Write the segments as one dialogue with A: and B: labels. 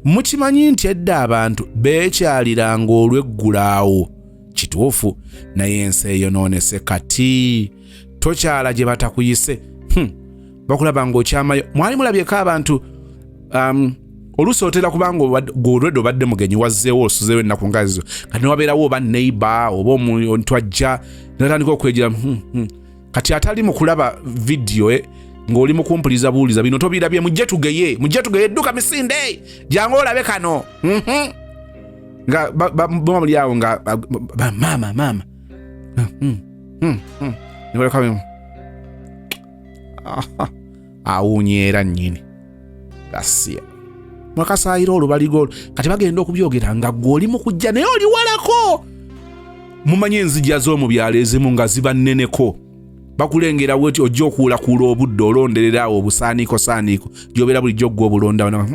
A: mukimanyi nti edda abantu beekyaliranga olw'eggulaawo kituufu naye ensi eyonoonese kati tokyala gye batakuyise bakulaba ng'okyamayo mwali mulabyeko abantu oluusi otera kubanga olwedde obadde mugenyi wazzeewo osuzeewo ennaku ngazizo kati newabeerawo oba neighbor oba omuntu ajja natandika okwejera kati atali mu kulaba vidiyo ng'oli mu kumpuliza buuliza bino tobirabye mujje tugeye edduka misinde jangu olabe kano nga bamuli awo nga mama awuunyeera nnyini gasiya mwakasaayira olubaligo kati bagenda okubyogera nga gw'oli mu kujja naye oli walako mumanyi enzija z'omu byalo ezimu nga ziba nneneko bakulengera bweti ojja okuulakuula obudde olonderera awo obusaaniiko gy'obeera bulijjo ggwe obulonda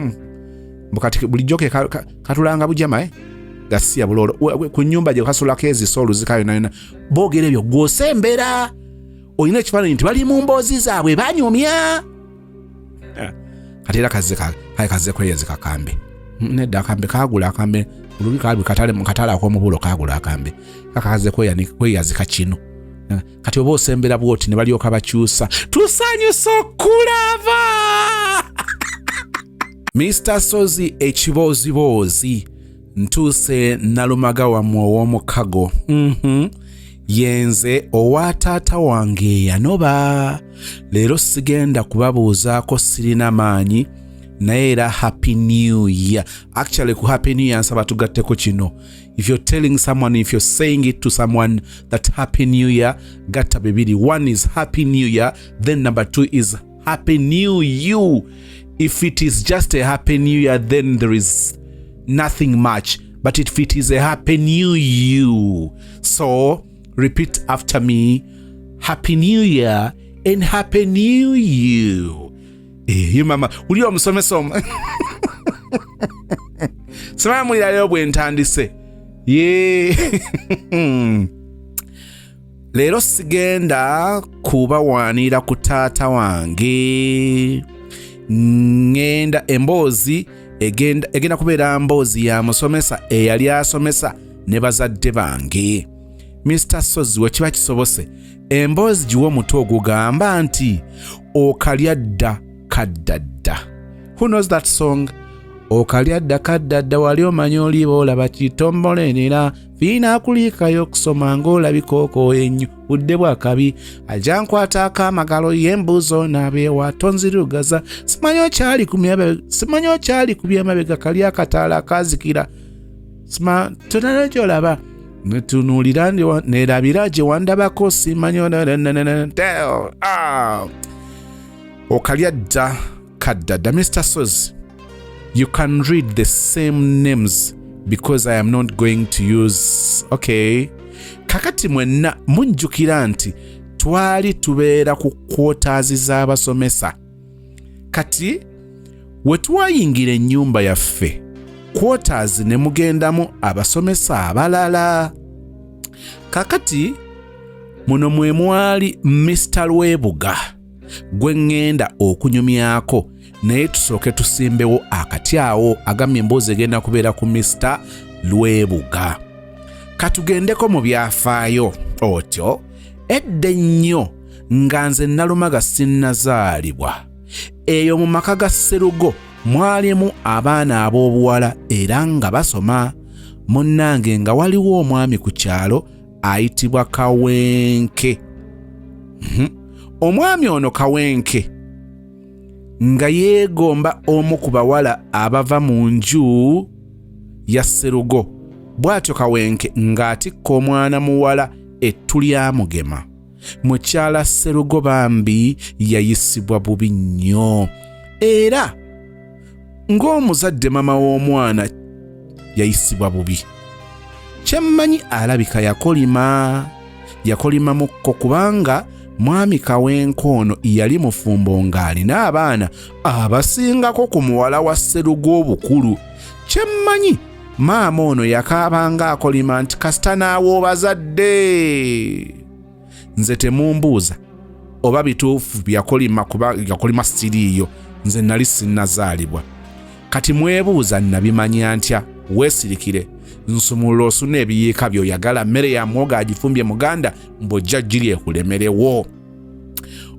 A: kati bulijjo ke katulanga bujama gasiya bulolo ku nnyumba gye kasulako ezisolo zikayo nayona boogera ebyo gw'osembera olina ekifaananyi nti bali mu mboozi zaabwe banyumya kati era kaze kweyezi kakambe nedda akambe kagula akambe olubi kalbi katale mu katale ak'omubulo kagula akambe kakaze kweyazika kino kati oba osembera bwoti ne balyoka bakyusa tusanyusa okulaba Mr. Sozi ekiboozibozi ntuuse nalumaga wammwe ow'omukago yenze owa taata wange eyanoba leero sigenda kubabuuzaako sirina maanyi naye era happy new year. Actually ku happy new year nsaba tugatteko kino, if you're telling someone, if you're saying it to someone that happy new year, gatta bibiri. One is happy new year, then number two is happy new you. If it is just a happy new year, then there is nothing much, but if it is a happy new you, so repeat after me, happy new year and happy new you. You mama uli omusomesoma sema mulira leo bwe ntandise leero sigenda kubawaanira ku taata wange, ngenda emboozi egenda kubeera mboozi ya musomesa eyali asomesa ne bazadde bange. Mr. Sozi we kiba kisobose emboozi giwa omutwe ogugamba nti okalya dda kadda dda. Who knows that song? Okalya dda kadda dda wali omanyi oliba olaba kitombolenera fiina kuliikayo okusoma ng'olabika okooyenyu budde bwa kabi ajja nkwata akamagalo y'embuzo n'abeewa tonzirugaza simanyi okyali ku byemabega kali akataala akazikira tonala gy'olaba netunuulira neerabira gye wandabako simanyi okalya dda kadda dda. Mr. Sozi, you can read the same names because I am not going to use. Okay, kakati mwenna munjukira nti twali tubeera ku quarters z'abasomesa. Kati we twayingira ennyumba yaffe quarters ne mugendamu abasomesa abalala. Kakati muno mwe mwali Mr. Lwebuga gwe ngenda okunyumyako, naye tusooke tusimbewo akati awo agamye emboozi egenda kubeera ku Mr. Lwebuga. Katugendeko mu byafaayo. Otyo edda ennyo nga nze Nalumaga sinnazaalibwa, eyo mu maka ga Sserugo mwalimu abaana ab'obuwala era nga basoma. Munnange nga waliwo omwami ku kyalo ayitibwa Kawenke. Omwami ono Kawenke nga yeegomba omu ku bawala abava mu nju ya Sserugo. Bw'atyo Kawenke ng'atikka omwana muwala ettu lya Mugema. Mukyala Sserugo bambi yayisibwa bubi nnyo, era ng'omuzadde mama w'omwana yayisibwa bubi. Kyemmanyi alabika yakolima mukko kubanga mwami Kawenke ono yali mufumbo ng'alina abaana abasingako ku muwala wa Sserugo obukulu. Kyemmanyi maama ono yakaabanga akolima nti kasita naawe obazadde. Nze temumbuuza oba bituufu byakolima kuba yakolima siriiyo, nze nali sinnazaalibwa. kati mwebuuza nabimanya ntya weesirikire nsumulula osuna ebiyiika by'oyagala mmere ya mwogo agifumbye muganda mbojja giri ekulemerewo.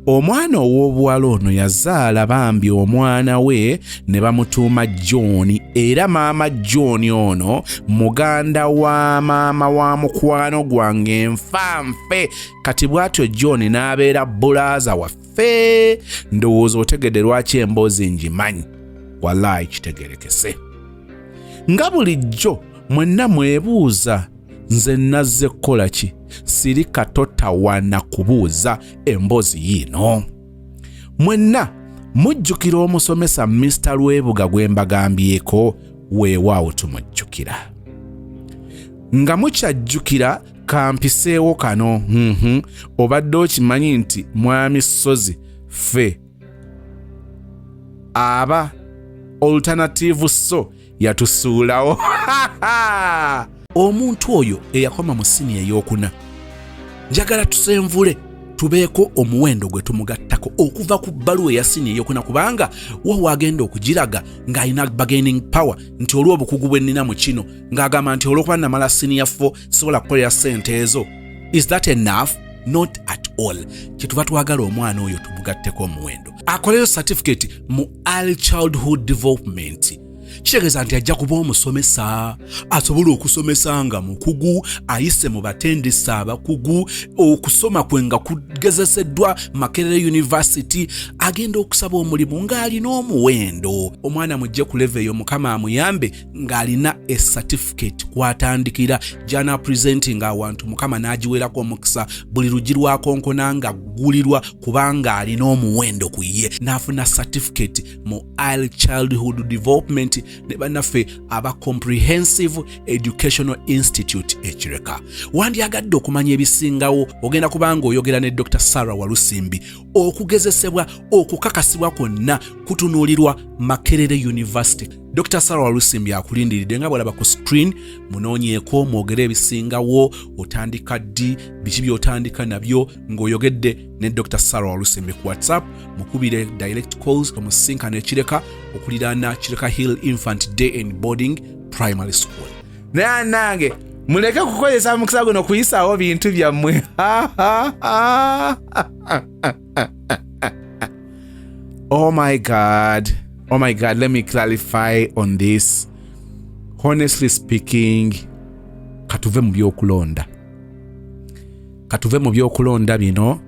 A: Omwana ow'obuwala ono yazaala bambi omwana we ne bamutuuma John, era maama John ono muganda wa maama wa mukwano gwange enfanfe. Kati bw'atyo John n'abeera bulaaza waffe. Ndowooza otegedde lwaki emboozi ngimanyi. Wallahi kitegerekese. Nga bulijjo mwenna mwebuuza nze nazze kukola ki? Siri katotawana kubuuza emboozi yino. Mwenna mujjukira omusomesa Mr. Lwebuga gwe mbagambyeko? Weewaawo tumujjukira. Nga mukyajjukira kampiseewo kano. Obadde okimanyi nti mwami Sozi ffe aba alternative so yatusuulawo. Omuntu oyo eyakoma mu siniya ey'okuna, njagala tusenvule tubeeko omuwendo gwe tumugattako okuva ku bbaluwa eya siniya ey'okuna, kubanga wa agenda okugiraga ng'alina bargaining power nti olw'obukugu bwe nnina mu kino, ng'agamba nti olw'okuba namala siniya 4 sisobola kukolera ssente ezo. Is that enough? Not at all. Kyetuva twagala omwana oyo tumugatteko omuwendo akoleyo certificate mu early childhood development. Kitegeeza nti ajja kuba omusomesa asobola okusomesa nga mukugu, ayise mu batendesa abakugu, okusoma kwe nga kugezeseddwa Makerere University, agenda okusaba omulimu ng'alina omuwendo. Omwana mujje ku level eyo Mukama amuyambe ng'alina a certificate kwatandikira jana presenting awantu Mukama n'agiwerako omukisa, buli lugi lwakonkona nga gulirwa kubanga alina omuwendo ku ye, n'afuna certificate mu early childhood development ne bannaffe aba Comprehensive Educational Institute ekireka. Wandyagadde okumanya ebisingawo, ogenda kubanga oyogera ne Dr. Sarah Walusimbi. Okugezesebwa okukakasibwa kwonna kutunuulirwa Makerere University. Dr. Sarah Walusimbi akulindiridde nga bw'olaba ku screen. Munoonyeeko mwogere ebisingawo, otandika ddi, biki by'otandika nabyo ng'oyogedde ne Dr. Sarah Walusimbi ku WhatsApp. Mukubire direct calls omusinkano ekireka okuliraana Kireka Hill Infant Day and Boarding Primary School. Nange muleke kukozesa mukisa guno kuyisaawo bintu byammwe. Oh my God, let me clarify on this. Honestly speaking, katuve mu byokulonda bino.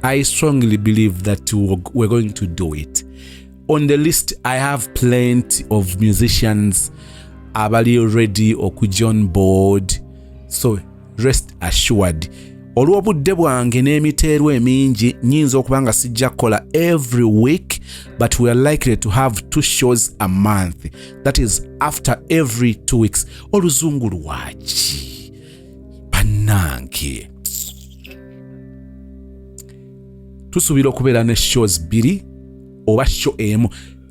A: I strongly believe that we're going to do it. On the list, I have plenty of musicians abali ready okujja on board, so rest assured. Olw'obudde bwange n'emiteerwa emingi nyinza okubanga sijja kukola every week, but we are likely to have 2 shows a month. That is after every 2 weeks. Oluzungu lwaki bannange tusuubira okubeera ne shows 2 oba show emu,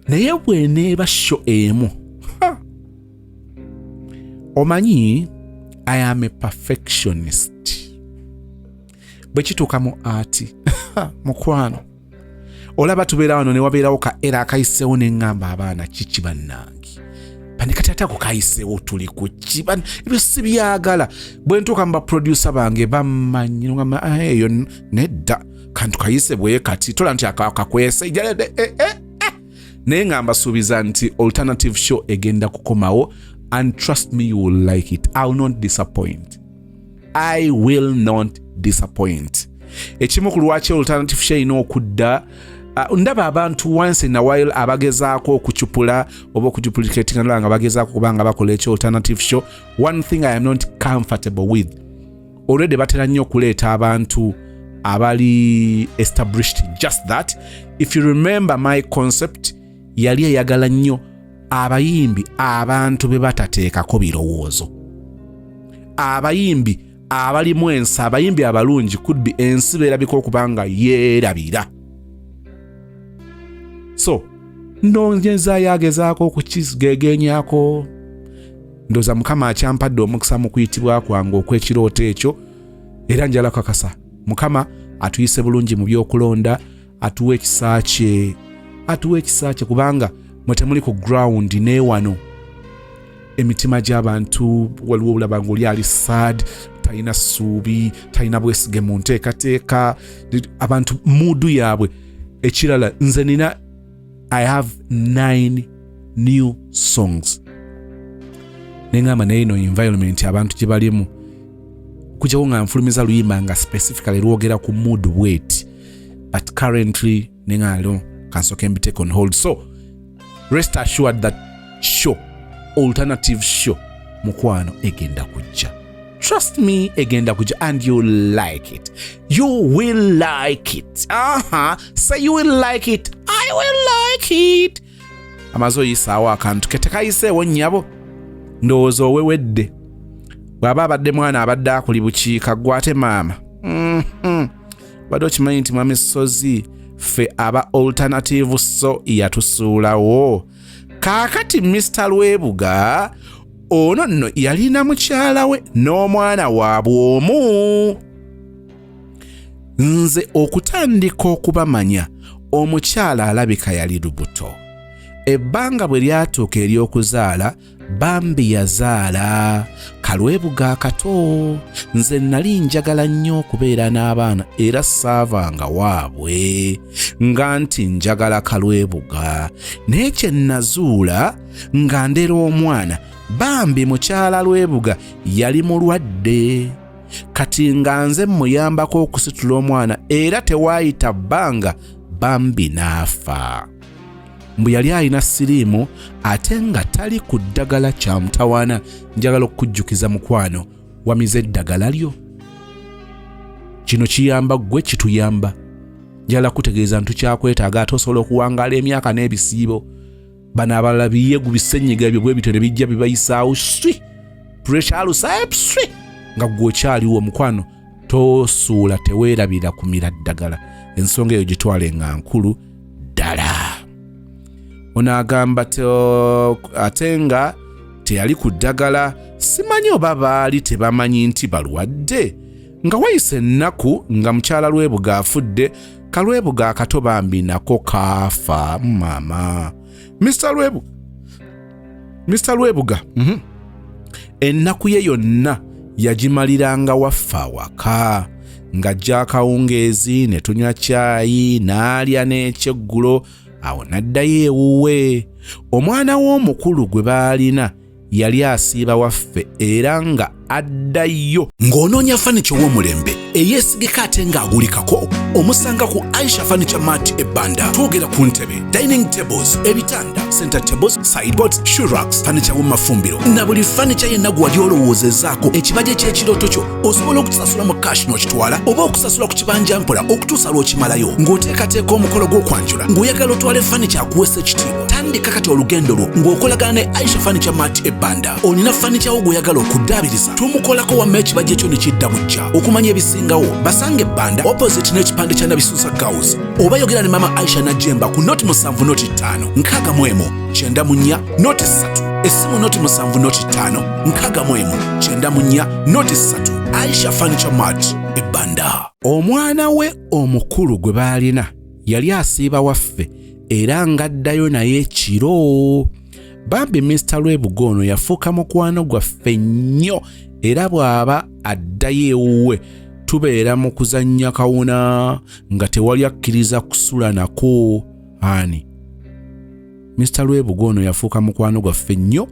A: naye bw'eneeba show emu, omanyi I am a perfectionist. Bwe kituuka mu art mukwano, olaba tubeera wano ne wabeerawo ka era akayiseewo ne ngamba abaana kiki bannange panikati ate ako kayiseewo tuli ku ki ebyo si byagala. Bwe ntuuka mu baproducer bange bammanyi ngamba eyo nedda kantu kayise bwe kati tola nti akakwese naye ngamba suubiza nti alternative show egenda kukomawo, and trust me, you will like it. I will not disappoint. I will not disappoint. Ekimu ku lwaki alternative show ino okudda, ndaba abantu once in a while abagezaako okucupula oba okuduplicating nga bagezaako kubanga bakola ekyo alternative show. One thing I am not comfortable with, already batera nnyo okuleeta abantu abali established. Just that, if you remember my concept, yali eyagala nnyo abayimbi abantu be batateekako birowoozo, abayimbi abalimu ensi, abayimbi abalungi could be ensi beerabika okubanga yeerabira. So ndowooza yagezaako okukigegenyaako. Ndowooza Mukama akyampadde omukisa mu kuyitibwa kwange okw'ekirooto ekyo, era njala kakasa Mukama atuyise bulungi mu byokulonda, atuwa ekisa kye atuwa ekisa kye kubanga mwe temuli ku ground neewano emitima gy'abantu waliwo olaba ng'oli ali sad, talina ssuubi, talina bwesige mu nteekateeka, abantu muudu yaabwe. Ekirala nze nina I have 9 new songs. Nengamba naye ino environment abantu gye balimu kujyawo nga nfulumiza luyimba nga specifically lwogera ku mood weight, but currently nengalo kansoke mbitake on hold. So rest assured that show, alternative show mukwano egenda kujja. Trust me, egenda kujja, and you'll like it. You will like it. Say you will like it. I will like it. Amazo yisawa akantu ketekayise nyabo ndowooza owewedde. Bw'aba abadde mwana abadde akuli bukiika gwate maama. Badde okimanyi nti mwami Sozi ffe aba alternative so yatusuulawo. Kaakati Mr. Lwebuga ono nno yalina mukyala we n'omwana waabwe omu. Nze okutandika okubamanya omukyala alabika yali lubuto. Ebbanga bwe lyatuuka ery'okuzaala bambi yazaala Kalwebuga akato. Nze nali njagala nnyo okubeera n'abaana era saavanga waabwe nga nti njagala Kalwebuga, naye kye nazuula nga ndera omwana bambi mukyala Lwebuga yali mulwadde. Kati nga nze mmuyambako okusitula omwana era tewaayita bbanga bambi n'afa. Mbu yali alina siriimu ate nga tali ku ddagala kya mutawaana. Njagala okukujjukiza mukwano, wamize eddagala lyo. Kino kiyamba gwe, kituyamba. Njagala kutegeeza ntu kyakwetaaga ate osobola okuwangaala emyaka n'ebisiibo. Bano abalala biyegubisa ennyiga ebyo bwe bityo ne bijja bibayisaawo swi. Pressure alusaye swi. Nga gwe okyaliwo mukwano tosuula teweerabira kumira ddagala. Ensonga eyo gitwale nga nkulu ddala. Onagamba ate nga teyali ku ddagala, simanyi oba baali tebamanyi nti balwadde. Nga wayise ennaku nga mukyala Lwebuga afudde, Kalwebuga akato bambi nako kaafa maama. Mr. Lwebuga ennaku ye yonna yagimaliranga waffe awaka, ng'ajja akawungeezi ne tunywa caayi n'alya n'ekyeggulo. Awo n'addayo ewuwe. Omwana w'omukulu gwe baalina yali asiiba waffe era nga addayo. Ng'onoonya furniture w'omulembe eyeesigika ate ng'agulikako, omusanga ku Aisha Furniture Mart ebbanda. Twogera ku ntebe, dining tables, ebitanda, center tables, sideboards, shoe racks, furniture w'amafumbiro na buli furniture yenna gwali olowoozezaako ekibajje ky'ekirooto kyo. Osobola okutusasula mu cash n'okitwala oba okusasula ku kibanja mpola okutuusa lw'okimalayo. Ng'oteekateeka omukolo gw'okwanjula ng'oyagala otwale furniture akuweesa ekitiibwa. Tandika kati olugendo lwo ng'okolagana ne Aisha Furniture Mart ebbanda. Olina furniture wo gw'oyagala okuddaabiriza, tumukolako wamma ekibajje kyo ne kidda bujja. Okumanya ebisingawo basange ebbanda opposite n'ekipande kya Nabisusa Girls, oba yogera ne mama Aisha Najjemba ku noti 7.5 6 9 noti 3, essimu noti 7.5 6 9 noti 3. Aisha Furniture Mart ebbanda. Omwana we omukulu gwe baalina yali asiiba waffe era ng'addayo naye ekiro. Bambi Mr. Lwebuga ono yafuuka mukwano gwaffe nnyo era bw'aba addayo ewuwe tubeera mu kuzannya kawuna nga tewali akkiriza kusula nako. Ani Mr. Lwebuga ono yafuuka mukwano gwaffe nnyo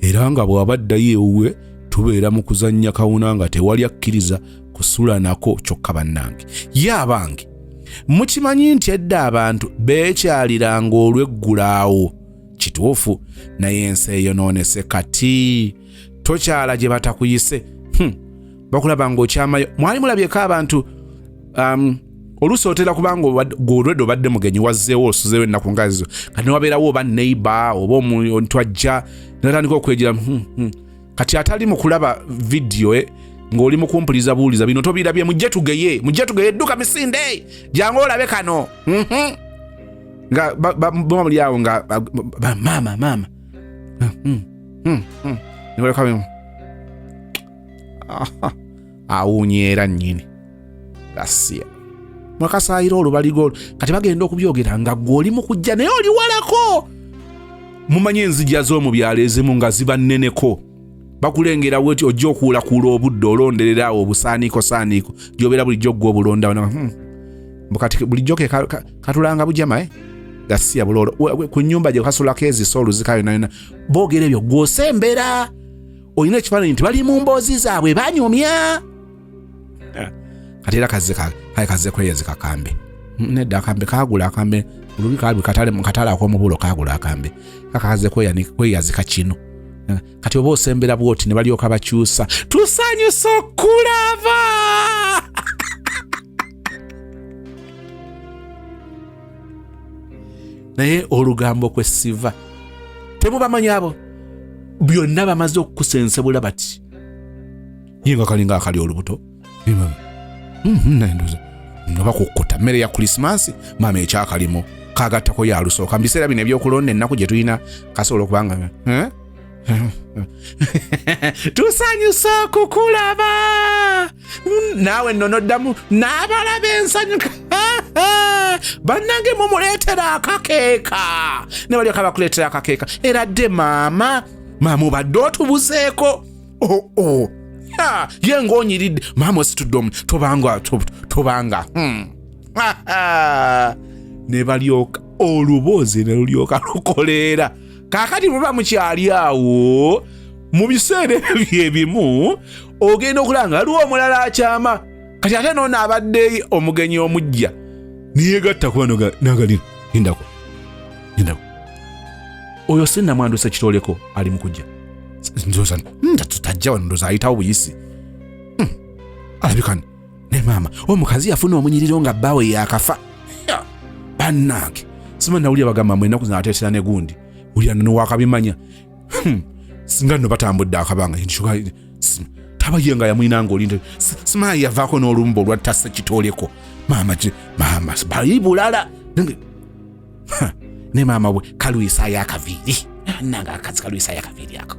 A: era nga bw'aba addayo ewuwe tubeera mu kuzannya kawuna nga tewali akkiriza kusula nako. Kyokka bannange ye abange mukimanyi nti edda abantu beekyaliranga olw'eggulaawo. Kituufu, naye ensi eyonoonese kati tokyala gye batakuyise. Bakulaba ng'okyamayo. Mwali mulabyeko abantu oluusi otera kubanga olwedde obadde mugenyi wazzeewo osuzeewo ennaku nga zizo kati newabeerawo oba neighbor oba omuntu ajja natandika okwejera kati atali mu kulaba vidiyo ng'oli mu kumpuliza buuliza bino tobirabye, mujje tugeye edduka misinde jangu olabe kano. Nga bamuli awo nga mama niweleka awuunye era nnyini gasiya mwakasaayira olubaligo kati bagenda okubyogera nga gwe oli mu kujja naye oli walako. Mumanye enzija z'omu byalo ezimu nga ziba nneneko. Bakulengera weti ojja okuulakuula obudde olonderera awo obusaaniiko gy'obeera bulijjo ggwe obulonda. Kati bulijjo ke katulanga bujama gasiya bulolo ku nnyumba gye kasulako eziso oluzika yonna boogera ebyo gw'osembera. Olina ekifaananyi nti bali mu mboozi zaabwe banyumya. Kati era kaze kweyezi kakambe. Nedda akambe kaagula akambe olubi kalbi katale ak'omubulo kaagula akambe. Kakaze kweyazika kino. Kati oba osembera bwoti ne balyoka bakyusa. Tusanyusa okulaba! Naye olugambo kwe siva. Temubamanyi abo? Byonna bamaze okukusensebula bati. Yinga kalinga akali olubuto. Nandoza. Nga kukkuta mmere ya Christmas mama ekyakalimo kagattako ya lusooka mu biseera bino ebyokulonda ennaku gye tulina kasobola okubanga tusanyusa okukulaba naawe nno noddamu n'abalaba ensanyuka bannange mumuleetera akakeeka ne balyoka bakuleetera akakeeka era dde maama obadde otubuzeeko ye ng'onyiridde maama ositudde omu tobanga ne balyoka oluboozi ne lulyoka lukoleera. Kaakati muba mukyali awo mu biseera ebimu ogenda okulanga aliwo omulala akyama kati ate noona abadde omugenyi omujja niyegatta kuba nagalina indako oyo sinnamwandusa kitoleko ali mu kujja nzoza tutajja wano ndoza ayitawo buyisi alabika ne maama omukazi yafuna omunyiriro nga bbaawe yakafa bannange simanyi nawulira bagamba mwe ennaku zinateetera ne gundi ulya nno wakabimanya singa nno batambudde akabanga tabayenga yamwina ng'olinda simanyi yavaako n'olumba olwattasa kitoleko maama bali bulala ne maama bwe kalwisaayo akaviiri nanga akazi kalwisaayo akaviiri ako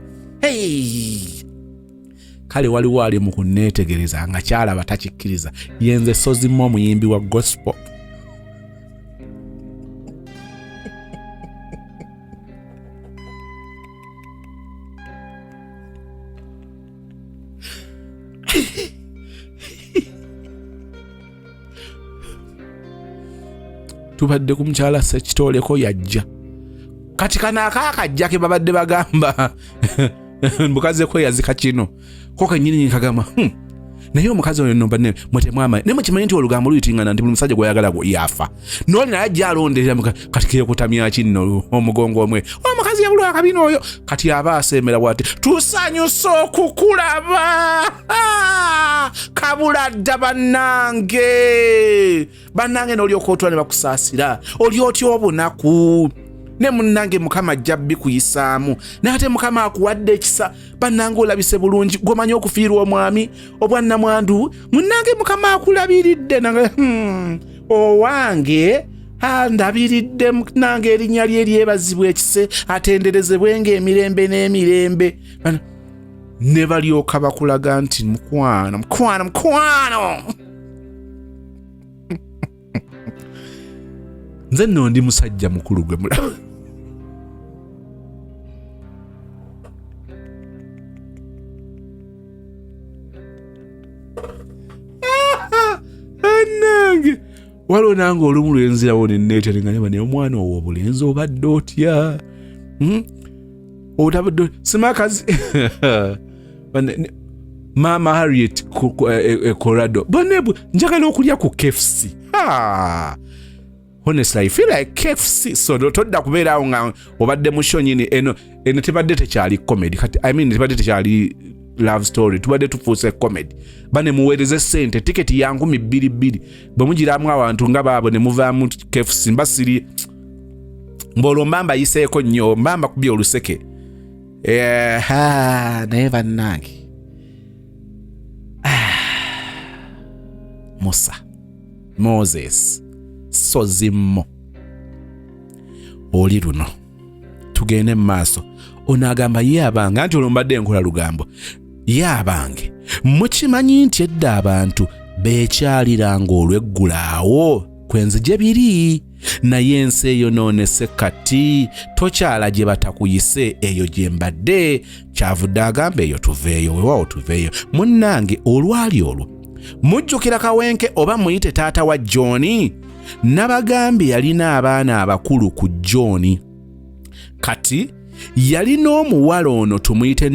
A: kale waliwo ali mu kunneetegereza nga kyalaba takikkiriza yenze Sozimo omuyimbi wa gospel. Tubadde ku mukyala Sekitoleko yajja kati kanaakaakajja ke babadde bagamba mukazi kweyazika kino ko kennyini nkagamba naye omukazi oyo nomba mwetemwama ne mukimanyi nti olugambo luyitingana nti buli musajja gwayagala gwe yafa noli naye ajja alonderera kati kiyekutamya kinno omugongo omwe omukazi yabulwa akabina oyo kati aba asemera bwati tusanyusa okukulaba kabula dda bannange n'olyoka otwa ne bakusaasira oli otya obunaku ne munnange Mukama ajja bikuyisaamu n'ate Mukama akuwadde ekisa bannange olabise bulungi gwomanyi okufiirwa omwami obwannamwandu munnange Mukama akulabiridde nange owange ndabiridde nange erinnya lye eryebazibwa ekise atenderezebwenga emirembe n'emirembe ne balyoka bakulaga nti mukwano nze nno ndi musajja mukulu gwe mulaba nange waliwo nange olumu lwenzirawo nenneeterenganya naye omwana owo obulenzi obadde otya otabadde simakazi Mama Harriet Colorado banebwe njagala okulya ku KFC honestly I feel like KFC so todda kubeerawo nga obadde mu show nyini eno tebadde tekyali comedy kati tebadde tekyali love story tubadde tufuuse comedy bane muweereze ssente tiketi ya 2,200 bwe mugiramu abantu nga baabo ne muvaamu KFC mbasiri mbolo mbamba yiseeko nnyo mbamba kubye oluseke naye bannange Moses Sozimo oli luno tugende mu maaso onagamba ye abange anti olombadde enkola lugambo ye abange mukimanyi nti edda abantu beekyaliranga olw'eggulaawo kwenzi gye biri naye ensi eyonoonese kati tokyala gye batakuyise eyo gye mbadde kyavudde agamba eyo tuveeyo weewaawo tuveeyo munnange olwali olwo mujjukira Kawenke oba muyite taata wa John nabagambye yalina abaana abakulu ku John kati yalina omuwala ono tumuyite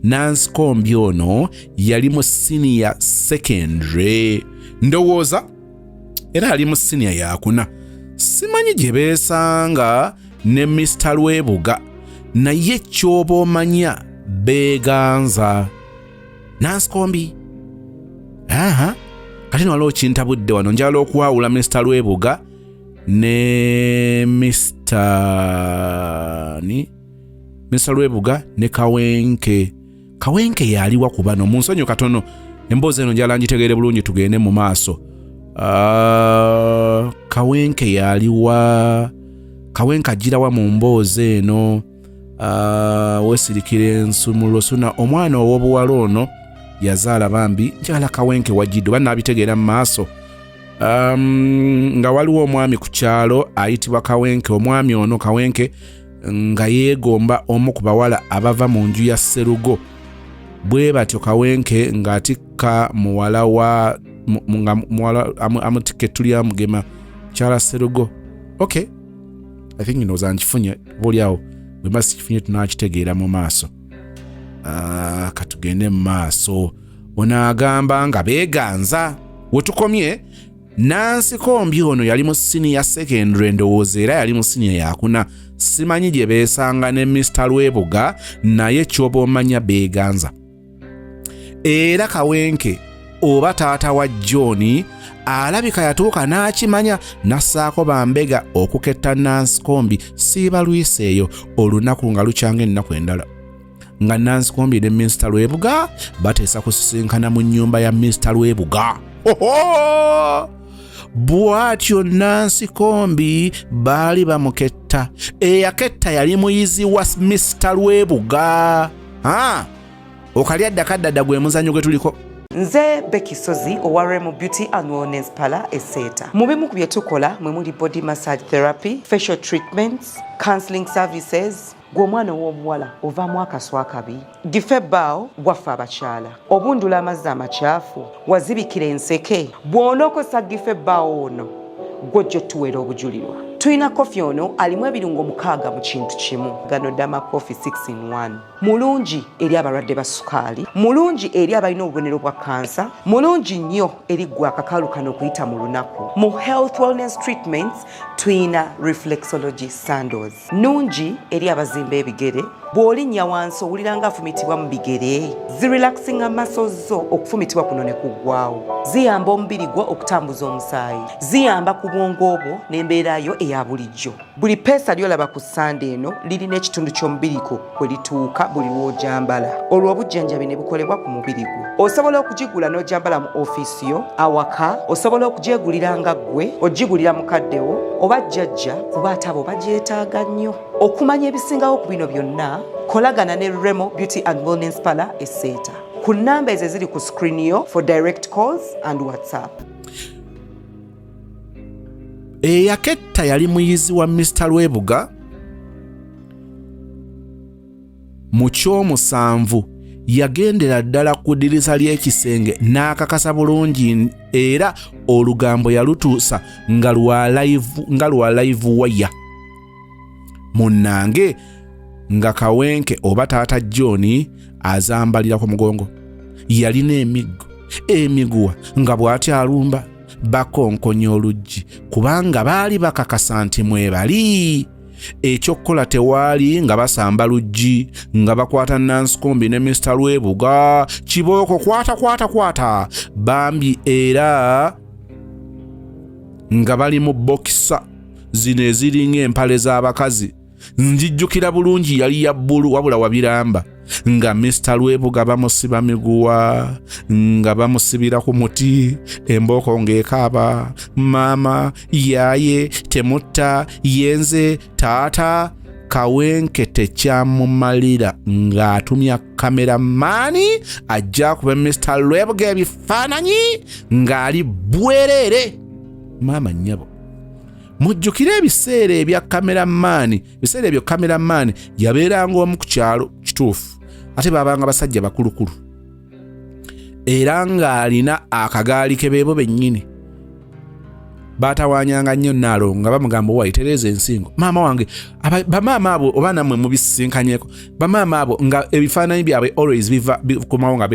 A: Nansikombi ono yali mu senior secondary ndowooza era ali mu senior yakuna simanyi gye beesanga ne Mr. Lwebuga naye ky'oba omanya beeganza Nansikombi kati waliwo kintabudde wano njagala okuwawula Mr. Lwebuga ne Mr. Lwebuga ne Kawenke yaliwa ku bano munsonyo katono emboozi eno njala ngitegeere bulungi tugende mu maaso Kawenke yaliwa Kawenke agirawa mu mboozi eno wesirikira ensumulo suna omwana ow'obuwala ono yazaala bambi njagala Kawenke wajidde bannabitegeera mu maaso nga waliwo omwami ku kyalo ayitibwa Kawenke omwami ono Kawenke nga yeegomba omu ku bawala abava mu nju ya Sserugo bwe batyo Kawenke ng'atikka muwala wa amutikka ettuli amugema kyala Sserugo okay I think ndowooza nkifunye boolyawo bwe mba sikifunye tunakitegeera mu maaso katugende mu maaso onaagamba nga beeganza wetukomye Nansikombi ono yali mu senior secondary ndowooza era yali mu senior yakuna simanyi gye beesanga ne Mr. Lwebuga naye ky'oba omanya beeganza era Kawenke oba taata wa John alabika yatuuka n'akimanya nassaako bambega okuketta Nansikombi siiba lwiseeyo olunaku nga lukyanga ennaku endala nga Nansikombi ne Mr. Lwebuga bateesa kusisinkana mu nnyumba ya Mr. Lwebuga bw'atyo Nansikombi baali bamuketta eyaketta yali muyizi wa Mr. Lwebuga Okulya Dda Kadda Dda gwe muzannyo gwe tuliko
B: Nze Becky Sozi owa Remo Beauty and Wellness Parlour Esseeta. Mu bimu ku bye tukola mwe muli body massage therapy, facial treatments, counseling services. Gwe omwana w'obuwala ovaamu akaswa akabi gife ebbaawo waffe abakyala obundula amazzi amakyafu wazibikira enseke bw'onookosa gife ebbaawo ono gw'ojja otuweera obujulirwa tulina kofi ono alimu ebirungo 6 mu kintu kimu gano ddama kofi 6 in 1 mulungi eri abalwadde ba sukaali mulungi eri abalina obubonero bwa kansa mulungi nnyo eri gwe akakalu kano okuyita mu lunaku mu health wellness treatments tulina reflexology sandals nungi eri abazimba ebigere bw'olinnya wansi owulira nga afumitibwa mu bigere zirelaxinga muscles zo okufumitibwa kuno ne kuggwaawo ziyamba omubiri gwo okutambuza omusaayi ziyamba ku bwongo obwo n'embeera yo eya bulijjo buli peesa lyolaba ku ssande eno lirina ekitundu ky'omubiriko kwe lituuka buli lw'ojambala olwo obujjanjabi ne bukolebwa ku mubiri gwo osobola okugigula n'ojambala mu ofiisi yo awaka osobola okugyegulira nga ggwe ogigulira mukaddewo oba jjajja kuba ate abo bagyetaaga nnyo okumanya ebisingawo ku bino byonna kolagana ne Remo Beauty and Wellness Parlour Esseeta ku nnamba ezo eziri ku screen yo for direct calls and WhatsApp.
A: Eyaketta yali muyizi wa Mr. Lwebuga mu ky'omusanvu yagendera ddala ku ddirisa ly'ekisenge n'akakasa bulungi era olugambo yalutuusa nga lwa live waya munnange nga Kawenke oba taata John azambalira ku mugongo yalina emiguwa nga bw'ati alumba bakonkonya oluggi kubanga baali bakakasa nti mwebali ekyokukola tewaali nga basamba luggi nga bakwata Nansikombi ne Mr. Lwebuga kibooko kwata bambi era nga bali mu bokisa zino eziringa empale z'abakazi nzijjukira bulungi yali ya bbulu wabula wabiramba nga Mr. Lwebuga bamusiba miguwa nga bamusibira ku muti embooko ng'ekaaba maama yaye temutta yenze taata Kawenke tekyamumalira ng'atumya kameramaani ajja kuba Mr. Lwebuga ebifaananyi ng'ali bwerere. Maama nnyabo, mujjukire ebiseera ebya kameramaani. Ebiseera ebyo kameramaani yabeeranga omu ku kyalo kituufu, ate baabanga basajja bakulukulu, era ng'alina akagaali ke beebo bennyini. Baatawaanyanga nnyo Naalo nga bamugamba wayitereeza ensingo. Maama wange, bamaama abo oba nammwe mubisinkanyeko, bamaama abo nga ebifaananyi byabwe always bikumawo nga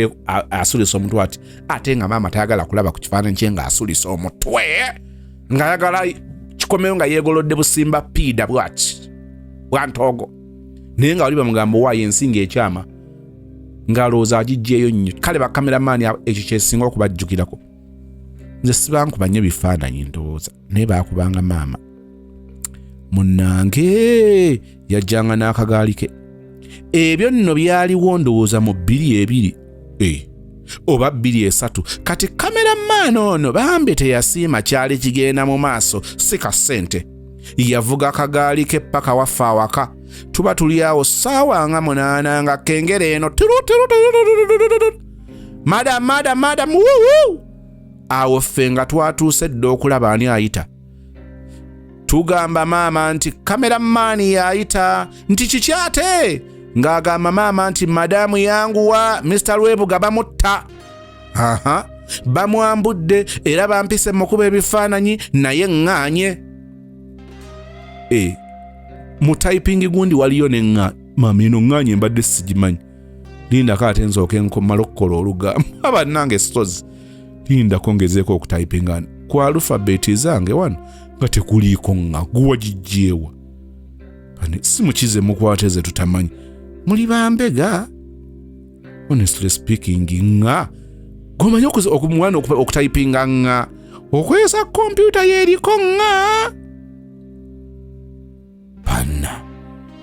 A: asulisa omutwe ate nga maama tayagala kulaba ku kifaananyi kye ng'asulisa omutwe, ng'ayagala kikomeyo nga yeegolodde busimba piida bwati bwantoogo, naye nga wali bamugamba waayo ensingo ekyama ng'alowooza agijjeeyo nnyo. Kale bakameramaani ekyo kyesinga okubajjukirako. Nze sibankubanye nnyo bifaananyi ndowooza, naye baakubanga maama. Munnange yajjanga n'akagaali ke. Ebyo nno byaliwo ndowooza mu 2002 oba 2003. Kati kameramaani ono bambi teyasiima kyali kigenda mu maaso, si ka ssente. Yavuga akagaali ke paka waffe awaka. Tuba tuli awo ssaawa nga 8 nga kengere eno madam wuu. Awo ffe nga twatuuse dda okulaba ani ayita. Tugamba maama nti kameramaani yayita, nti kiki ate? Ng'agamba maama nti madamu yanguwa, Mr. Lwebuga bamutta. Bamwambudde era bampise mukuba ebifaananyi naye ŋŋaanye. Mu typing gundi waliyo ne maama eno ŋŋaanye mbadde sigimanyi. Lindako ate nzooke nkomala okukola olugambo. Abannange stozi. Lindako ngezeeko okutypinga ku alphabeti zange wano nga tekuliiko nga guwa gijjeewa. Si mukize mukwate ze tutamanyi. Muli bambega. Honestly speaking nga gomanyi okumwana okutypinga nga okwesa kompyuta yeeriko nga panna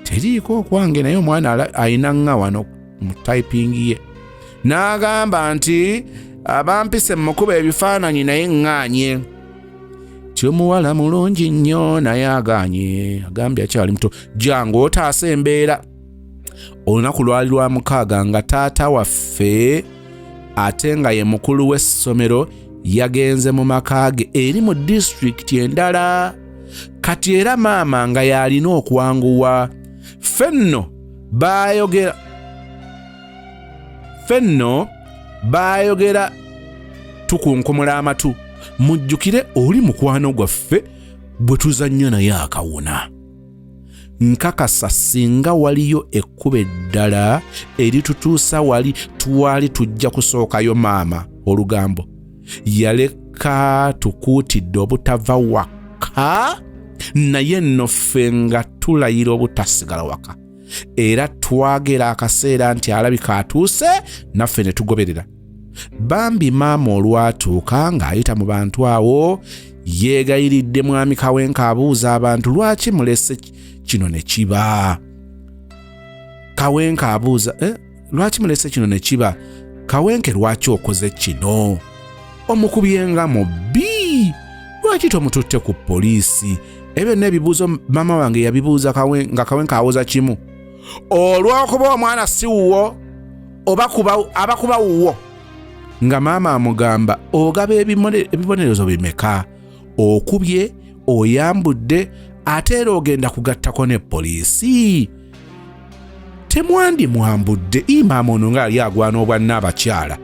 A: teriiko okwange, naye omwana ayina nga wano mu typing ye. N'agamba nti abampise mukuba ebifaananyi naye ŋŋaanye. Tyomuwala mulungi nnyo naye agaanye. Agambye akyali muto. Jangu otaasa embeera. Olunaku lwali lwa 6 nga taata waffe ate nga ye mukulu w'essomero yagenze mu maka ge eri mu disitulikiti endala. Kati era maama nga yalina okwanguwa. Fenno baayogera tukunkumula amatu. Mujjukire oli mukwano gwaffe bwe tuzannya naye akawuna. Nkakasa singa waliyo ekkuba eddala eritutuusa wali twali tujja kusookayo maama olugambo. Yaleka tukuutidde obutava waka, naye nno ffe nga tulayira obutasigala waka. Era twagera akaseera nti alabika atuuse, naffe ne tugoberera. Bambi maama olwatuuka ng'ayita mu bantu awo, yeegayiridde mwami Kawenke abuuza abantu lwaki mulese kino ne kiba. Kawenke abuuza lwaki mulese kino ne kiba. Kawenke lwaki okoze kino? Omukubye nga mubbi. Lwaki tomututte ku poliisi? Ebyo n'ebibuuzo maama wange yabibuuza nga Kawenke awoza kimu. Olw'okuba omwana si wuwo oba abakuba wuwo. Nga maama amugamba ogaba ebibonerezo bimeka? Okubye, oyambudde, ate era ogenda kugattako ne poliisi. Temwandi mwambudde. Maama ono nga ali agwana obwanna abakyala.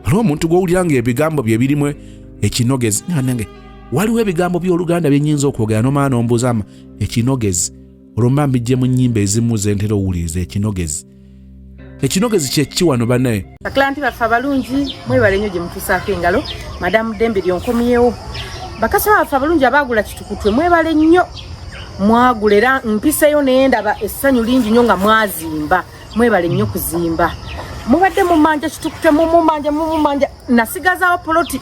A: Waliwo omuntu gw'owulira ng'ebigambo bye birimu ekinogezi. Nange waliwo ebigambo by'Oluganda bye nnyinza okwogera n'omwana n'ombuuza ekinogezi. Olwo mbijje mu nnyimba ezimu ze ntera owuliriza ekinogezi. Ekinogezi kye ki wano bannaye?
C: Bakilanti baffe abalungi mwebale nnyo gye mutuusaako engalo. Madamu Dembe lyonkomyewo. Bakasaba baffe abalungi abaagula kitukutwe mwebale nnyo. Mwagula era mpiseyo naye ndaba essanyu lingi nnyo nga mwazimba. Mwebale nnyo kuzimba. Mubadde mumanja kitukutwe mumanja nasigazaawo poloti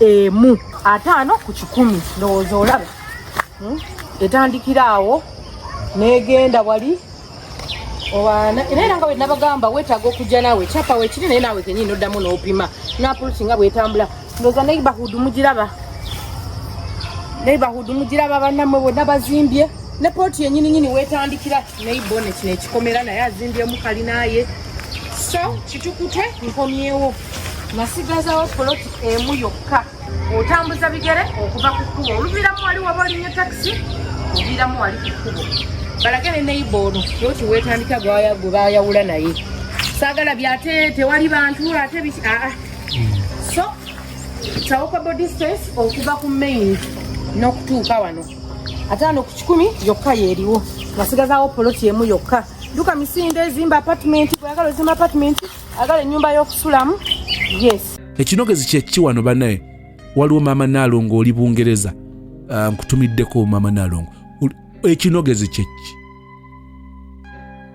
C: emu 5 ku 10 ndowooza olaba. Etandikira awo negenda wali owana era nga bwe nabagamba weetaaga okujja naawe kyapa wekiri naye naawe kenyini noddamu n'opima n'apulusi nga bwetambula. Ndowooza neighborhood mugiraba bannammwe bonna bazimbye ne poti yennyini weetandikira neibone kino ekikomera naye azimbyemu kalinaye so kitukutwe nkomyewo nasigazawo poloti emu yokka otambuza bigere okuva ku kkubo oluviramu wali waba olinnya takisi oviramu wali ku kkubo balage ne neibono poloti weetandika gwe bayawula naye saagala byate tewali bantu ate biki so tawokable distance okuva ku main n'okutuuka wano ate ano ku 10 yokka yeeriwo nasigazawo poloti emu yokka duka misinde ezimba apartment bwagala ozimba apartment agala ennyumba y'okusulamu yes
A: ekinogezi kyeki wano banaye waliwo maama Naalongo oli Bungereza nkutumiddeko maama Naalongo ekinogezi kyeki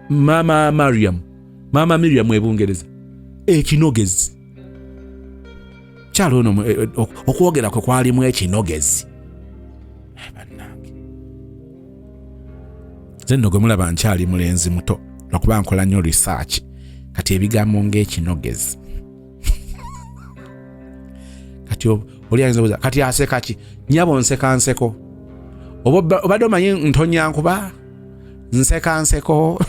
A: maama Miriam Bungereza ekinogezi kyalo ono okwogera kwe kwalimu ekinogezi bannange nze nno gwe mulaba nkyali mulenzi muto lwakuba nkola nnyo research kati ebigambo ng'ekinogezi kati oli ayinza okubuuza kati aseka ki nnyabo nseka nseko obadde omanyi ntonya nkuba nseka nseko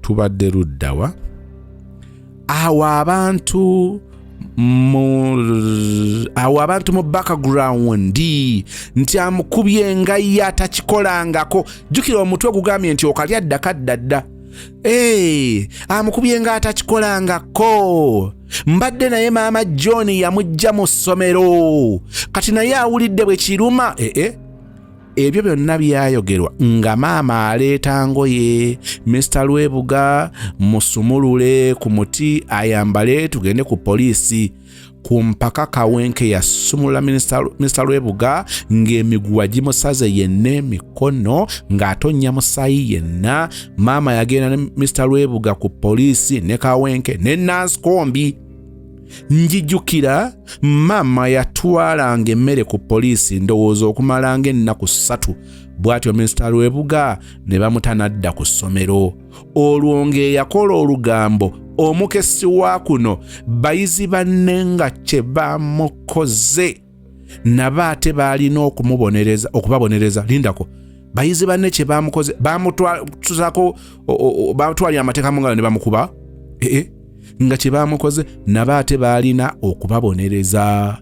A: tubadde luddawa awo abantu mu background nti amukubye nga ye atakikolangako jjukira omutwe gugambye nti okalya dda kadda dda amukubye nga atakikolangako mbadde naye maama John yamujja mu ssomero kati naye awulidde bwe kiruma ebyo byonna byayogerwa nga maama aleeta ngoye Mr. Lwebuga musumulule ku muti ayambale tugende ku poliisi ku mpaka Kawenke yasumula Mr. Lwebuga ng'emiguwa gimusaze yenna emikono ng'atonya musayi yenna maama yagenda ne Mr. Lwebuga ku poliisi ne Kawenke ne Nansikombi njijjukira maama yatwalanga emmere ku poliisi ndowooza okumalanga ennaku 3 bw'atyo Mr. Lwebuga ne bamutanadda ku ssomero olwo ng'eyakola olugambo omukesi wa kuno bayizi banne nga kye bamukoze nabo ate baalina okubabonereza lindako bayizi banne kye bamukoze bamutwalira amateeka mu ngalo ne bamukuba nga kye bamukoze nabo ate baalina okubabonereza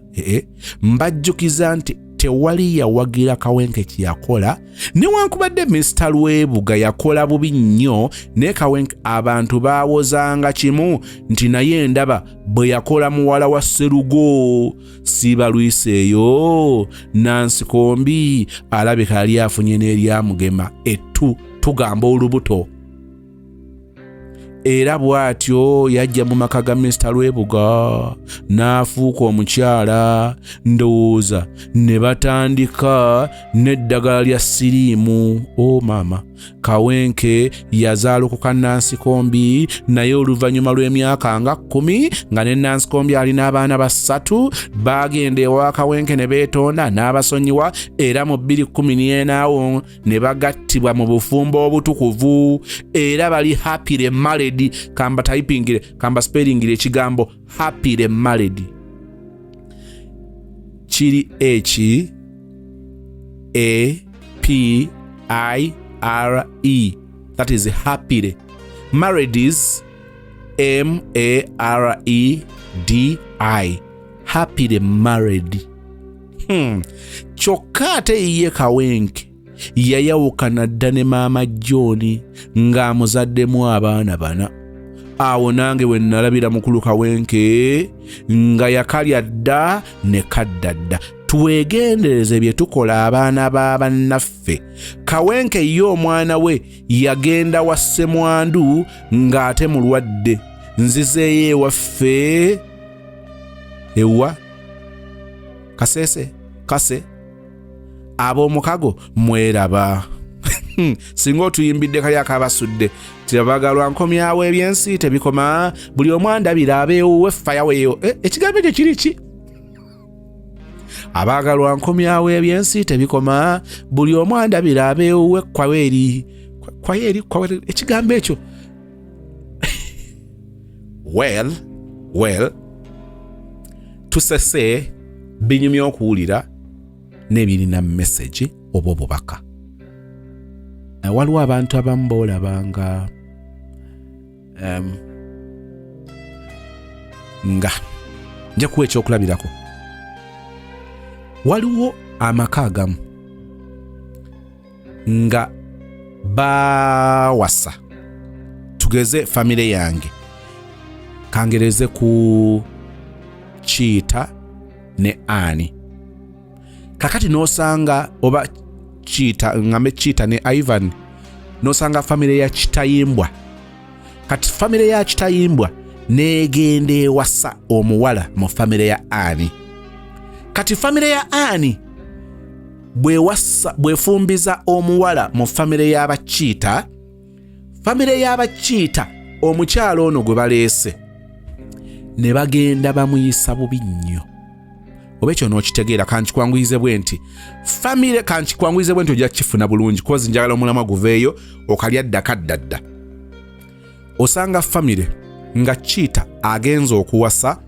A: mbajjukiza nti tewali yawagira Kawenke kyeyakola newankubadde Mr. Lwebuga yakola bubi nnyo ne Kawenke abantu baawozanga kimu nti naye ndaba bwe yakola muwala wa Sserugo siiba lwiseeyo Nansikombi alabika yali afunye n'eryamugema tugamba olubuto era bw'atyo yajja mu maka ga Mr. Lwebuga n'afuuka omukyala ndowooza ne batandika n'eddagala lya siriimu maama Kawenke yazaalukuka Nansikombi naye oluvannyuma lw'emyaka nga 10 nga ne Nansikombi alina abaana 3 baagenda ewa Kawenke ne beetonda n'abasonyiwa era mu 2014 awo ne bagattibwa mu bufumbo obutukuvu era bali happily married kamba typingire kamba spellingire ekigambo happily married kiri HAPPIRE that is happily married is MAREDI happily married kyokka ate ye Kawenke yayawukana dda ne maama John ng'amuzaddemu abaana 4 awo nange we nalabira mukulu Kawenke nga yakalya dda ne kadda dda twegendereze bye tukola abaana b'abannaffe Kawenke ye omwana we yagenda wa Ssemwandu ng'ate mulwadde nzizeeyo ewaffe ewa kase ab'omukago mweraba singa otuyimbidde kali akabasudde tirabagalwa nkomyawo ebyensi tebikoma buli omu andabira abeewuwe fayaweeyo ekigambo ekyo kiri ki abaagalwa nkomyawo ebyensi tebikoma buli omu andabira abeewuwe kwaweeri ekigambo ekyo well tusese binyumya okuwulira n'ebirina message oba obubaka waliwo abantu abamu boolabanga nga nja kuwa ekyokulabirako. Waliwo amaka agamu nga bawasa, tugeze famire yange, kangereze ku Kiita ne Ani. Kakati nosanga oba Kiita ne Ivan, nosanga famire ya Kitayimbwa. Kati famire ya Kitayimbwa negenda ewasa omuwala mu famire ya Ani. Kati famire ya Ani bwefumbiza omuwala mu famire y'Abakiita, famire y'Abakiita omukyalo ono gwe baleese ne bagenda bamuyisa bubi nnyo. Oba ekyo n'okitegeera, kankikwanguyize bwe nti famire, kankikwanguyize bwe nti ojja kifuna bulungi, kozi njagala omulamwa guveeyo Okulya Dda Kadda Dda. Osanga famire nga Kiita agenza okuwasa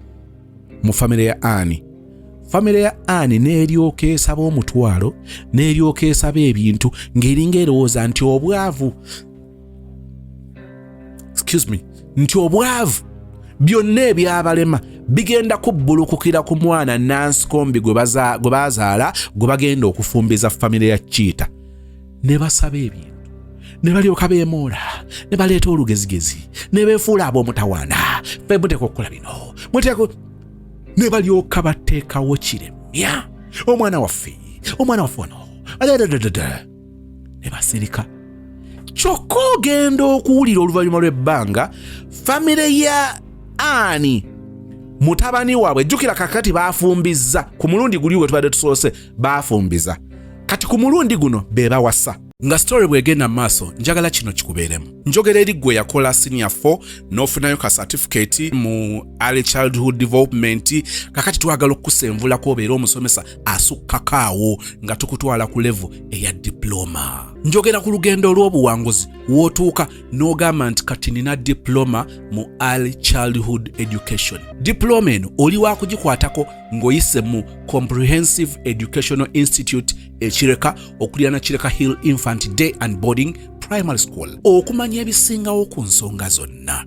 A: mu famire ya Ani. Famire ya Ani n'eryoka esaba omutwalo, n'eryoka esaba ebintu ng'eringa erowooza nti obwavu, nti obwavu byonna ebyabalema bigenda kubbulukukira ku mwana Nansikombi gwe bazaala, gwe bagenda okufumbiza famire ya Kiita. Ne basaba ebintu, ne balyoka beemoola, ne baleeta olugezigezi, ne beefuula ab'omutawaana, ffe muteeka okukola bino, ne balyoka bateekawo kiremya, omwana waffe wano, ne basirika. Kyokka ogenda okuwulira oluvannyuma lw'ebbanga famire ya Ani mutabani waabwe, jjukira kakati baafumbiza ku mulundi guli gwe tubadde tusoose, baafumbiza. Kati ku mulundi guno be bawasa. Nga story bwegenda maaso, njagala kino kikubeeremu. Njogera eri gwe yakola senior 4 n'ofunayo ka certificate mu early childhood development, kakati twagala okukusenvulako obeera omusomesa asukkakaawo nga tukutwala ku level eya diploma. Njogera ku lugendo olw'obuwanguzi wootuuka n'ogamba nti kati nina diploma mu early childhood education. Diploma eno oli waakugikwatako ng'oyise mu Comprehensive Educational Institute Kireka, Okulya Kireka Hill Infant Day and Boarding Primary School. Okumanya ebisingawo ku nsonga zonna.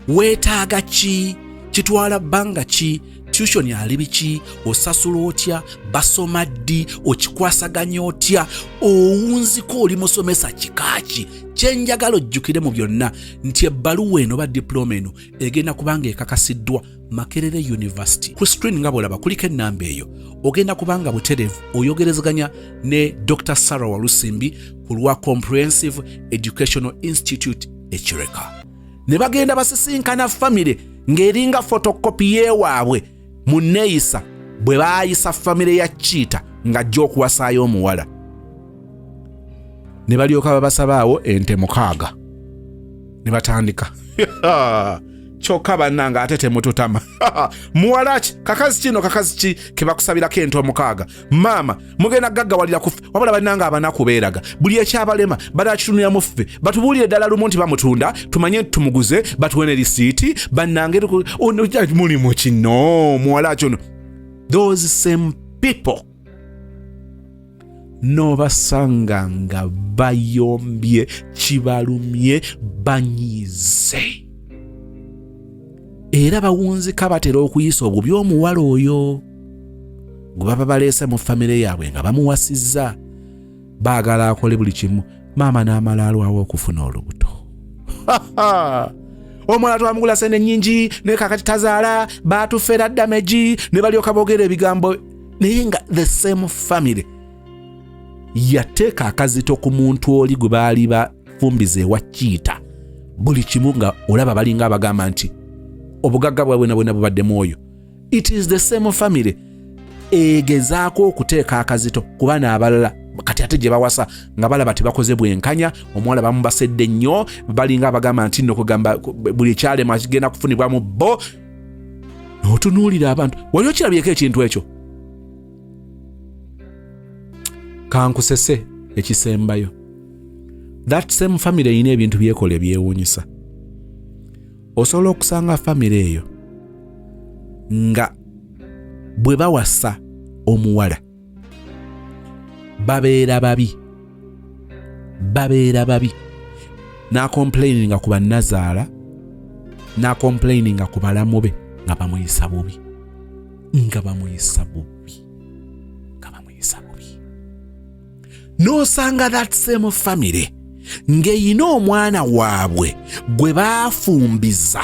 A: Weetaaga ki? Kitwala bbanga ki? Tuition ali biki? Osasula otya? Basoma ddi? Okikwasaganya otya? Owunziko oli musomesa kikaaki? Kyenjagala ojjukire mu byonna nti ebbaluwa eno ba diploma eno egenda kubanga ekakasiddwa Makerere University. Ku screen nga bwolaba kuliko ennamba eyo. Ogenda kubanga buterevu oyogerezaganya ne Dr. Sarah Walusimbi ku lwa Comprehensive Educational Institute Kireka. Ne bagenda basisinkana famire ng'eringa photocopy yeewaabwe mu neeyisa bwe baayisa famire ya Kiita ng'ajja okuwasaayo omuwala. Ne balyoka babasabaawo ente 6. Ne batandika kyokka bannanga ate temututama. Muwala ki? Kakazi kino kakazi ki ke bakusabirako ente 6? Maama mugenda gaggawalira kufe, wabula bannanga abanaku beeraga buli ekyabalema badakitunulamu ffe, batubuulire ddala lumu nti bamutunda, tumanye tumuguze, batuwene lisiiti, bannange muli mu kino muwala kyono. Those same people n'obasanga nga bayombye, kibalumye, banyize. Era bawunzika batera okuyisa obubi omuwala oyo gwe baba baleese mu famire yaabwe nga bamuwasizza, baagala akole buli kimu. Maama n'amala alwawo okufuna olubuto. Omwana twamugula sente nnyingi ne kakati tazaala, baatufera damage, ne balyoka boogera ebigambo. Naye nga the same family yateeka akazito ku muntu oli gwe baali bafumbiza ewa Kiita. Buli kimu nga olaba balinga abagamba nti obugagga bwabwe bwonna bubadde mwoyo. It is the same family egezaako okuteeka akazito ku baana abalala kati ate gye bawasa nga balaba tebakoze bwenkanya, omuwala bamubasedde nnyo, balinga abagamba nti nno kugamba buli kyalema kigenda kufunibwamu bo. N'otunuulira abantu, wali okirabyeko ekintu ekyo? Kankusese ekisembayo. That same family erina ebintu byekola ebyewuunyisa. Osobola okusanga famire eyo nga bwe bawasa omuwala babeera babi, babeera babi. N'akomplaininga ku bannazaala, n'akomplaininga ku balamu be nga bamuyisa bubi. N'osanga that same family ng'eyina omwana waabwe gwe baafumbiza,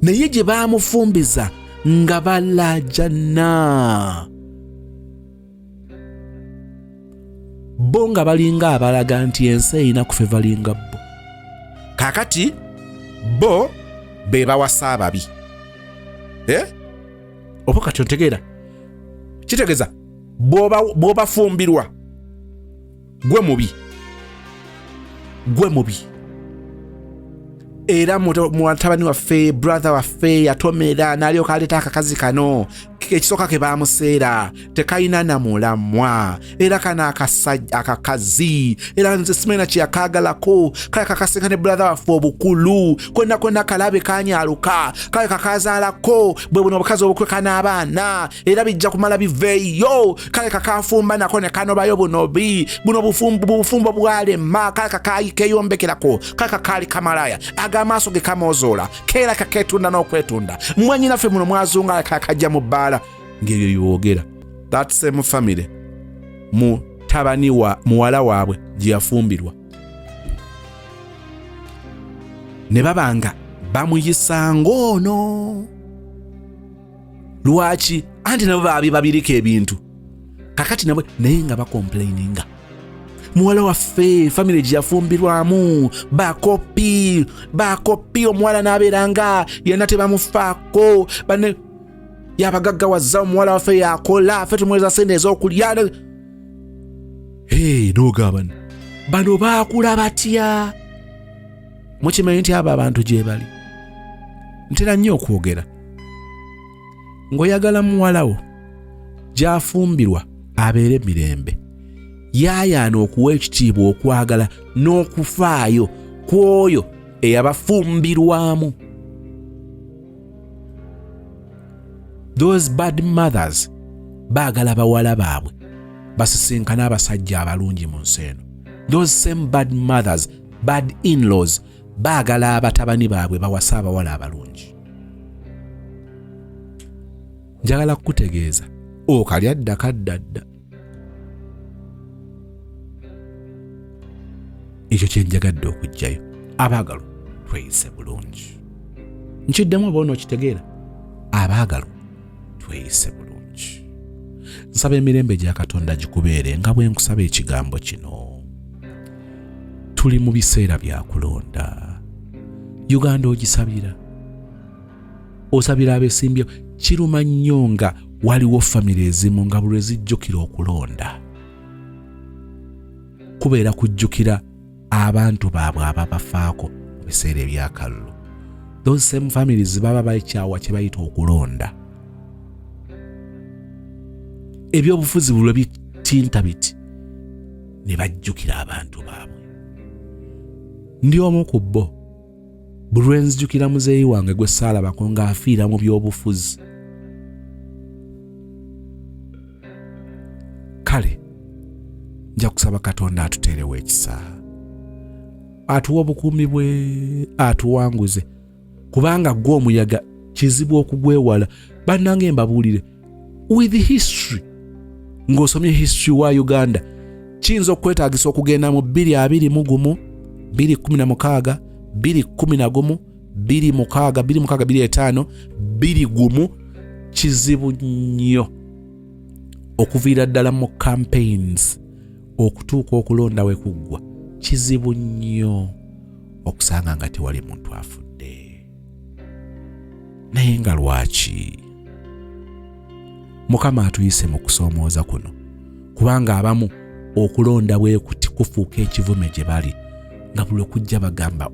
A: naye gye baamufumbiza nga balajana. Bo nga balinga abalaga nti ensi erina kufevalinga bo. Kaakati bo be bawasa ababi. Oba kati ontegeera? Kitegeeza bw'oba fumbirwa gwe mubi. Era mutabani waffe, brother waffe yatomera n'alyoka aleeta akakazi kano, ekisooka ke baamuseera tekayina na mulamwa, era kana akakazi era nze simena kyeyakaagalako, kale kakasinga ne brother waffe obukulu, konna kalabe kanyaluka, kale kakazaalako bwe buno obukazi obukwe n'abaana, era bijja kumala biveeyo, kale kakafumba nako ne kanobayo bunobi, buno bufumbo bwalema, kale kakayikeyombekerako, kale kakaali kamalaya, amaaso ge kamozoola, keera kaketunda n'okwetunda, mwenyinaffe muno mwazunga kakajja mu bbaala. Ng'ebyo yoogera that same family mutabani wa muwala waabwe gye yafumbirwa ne babanga bamuyisanga ono. Lwaki? Anti nabo babirika ebintu kakati nabwe naye nga bakomplaininga. Muwala waffe family gye yafumbirwamu bakopi omuwala n'abeeranga yenna tebamufaako, bane yabagaggawaza omuwala waffe yakola, ffe tumuweza sente ez'okulya. N'ogamba bano baakula batya? Mukimanyi nti abo abantu gye bali. Ntera nnyo okwogera ng'oyagala muwalawo gy'afumbirwa abeere mirembe, yaayaana okuwa ekitiibwa, okwagala n'okufaayo ku oyo eyabafumbirwamu. Those bad mothers baagala bawala baabwe basisinkana abasajja abalungi mu nsi eno. Those same bad mothers, bad in-laws baagala abatabani baabwe bawasa abawala abalungi. Njagala kukutegeeza okalya dda kadda dda. Ekyo kye njagadde okujjayo. Abaagalo tweyise bulungi. Nkiddemu oba onookitegeera? Abaagalo tweyise bulungi. Nsaba emirembe gya Katonda gikubeere nga bwe nkusaba ekigambo kino. Tuli mu biseera bya kulonda. Uganda ogisabira. Osabira abeesimbyewo. Kiruma nnyo nga waliwo famire ezimu nga buli zijjukira okulonda. Kubeera kujjukira abantu baabwe ababafaako mu biseera ebyakalulu. Those same families baba bakyawa kye bayita okulonda. Ebyobufuzi bulwe bitinta biti ne bajjukira abantu baabwe. Ndi omu ku bo buli lwe nzijukira muzeeyi wange gwe saalabako ng'afiira mu byobufuzi. Kale nja kusaba Katonda atuteerewo ekisa, atuwa obukuumi bwe, atuwanguze, kubanga gwe omuyaga kizibu okugwewala. Bannange mbabuulire, with history, ng'osomye history wa Uganda, kiyinza okwetaagisa okugenda mu 2021, 2016, 2011, 2016, 2015, 2021, kizibu nnyo okuviira ddala mu campaigns okutuuka okulonda we kuggwa. Kizibu nnyo okusanga nga tewali muntu afudde. Naye nga lwaki? Mukama atuyise mu kusoomooza kuno, kubanga abamu okulonda bwe kuti kufuuka ekivume gye bali, nga buli kujja bagamba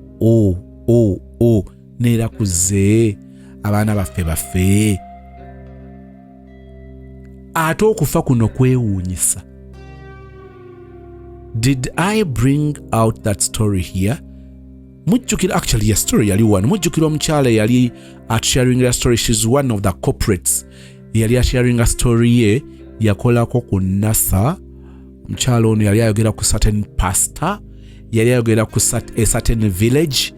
A: neera kuzze abaana baffe. Ate okufa kuno kwewuunyisa. Did I bring out that story here? Mujjukira, actually a story yali wano. Mujjukira omukyala yali sharing a story. She's one of the corporates. Yali sharing a story ye yakolako ku NASA omukyalo ono yali ayogera ku certain pastor, yali ayogera ku a certain village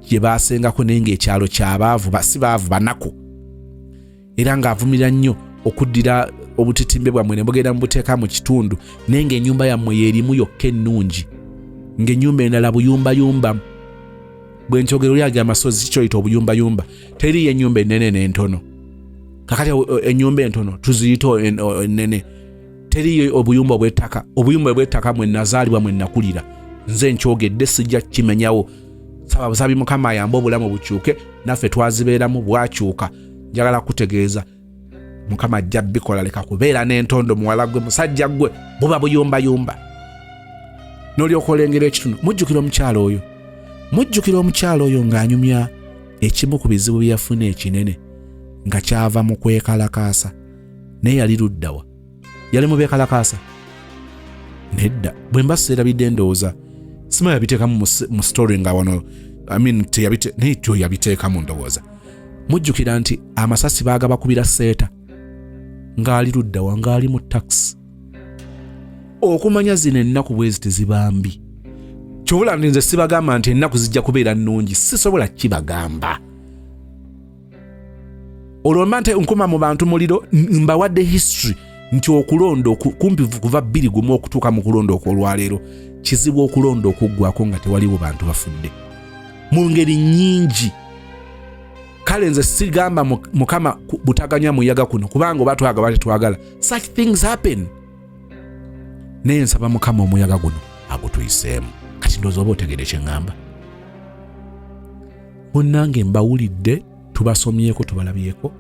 A: gye baasengako naye ng'ekyalo ky'abaavu si baavu banaku, era ng'avumira nnyo okuddira obutitimbe bwammwe ne mugenda mubuteeka mu kitundu naye ng'ennyumba yammwe yeerimu yokka ennungi, ng'ennyumba endala buyumbayumba. Bwe nkyogera oli agamba amasozi kikyoyita obuyumbayumba, teriyo ennyumba ennene n'entono. Kakati ennyumba entono tuziyita ennene, teriyo obuyumba obw'ettaka. Obuyumba obw'ettaka mwe nazaalibwa mwe nakulira, nze nkyogedde sijja kimenyawo. Saba busabi Mukama ayambe obulamu bukyuke, naffe twazibeeramu bwakyuka. Njagala kutegeeza Mukama ajja bikola, leka kubeera n'entondo muwala gwe musajja gwe buba buyumbayumba. N'olyoka olengera ekitundu, mujjukira omukyalo oyo ng'anyumya ekimu ku bizibu bye yafuna ekinene nga kyava mu kwekalakaasa. Naye yali luddawa? Yali mu beekalakaasa? Nedda. Bwe mba seerabidde ndowooza sima yabiteekamu mu story nga wano, naye tyo yabiteekamu ndowooza. Mujjukira nti amasasi baagabakubira seeta ng'ali luddawa, ng'ali mu taxi. Okumanya zino ennaku bwe ziti ziba mbi. Kyobula nti nze sibagamba nti ennaku zijja kubeera nnungi, sisobola kibagamba. Olwomba nti nkuma mu bantu muliro, mbawadde history nti okulonda kumpi kuva 21 okutuuka mu kulonda okw'olwaleero kizibu okulonda okuggwako nga tewaliwo bantu bafudde mu ngeri nnyingi. Kale nze sigamba Mukama butaganya muyaga kuno kubanga oba twagala tetwagala, such things happen. Naye nsaba Mukama omuyaga guno agutuyiseemu. Kati ndowooza oba otegedde kye ŋŋamba. Munnange mbawulidde, tubasomyeko tubalabyeko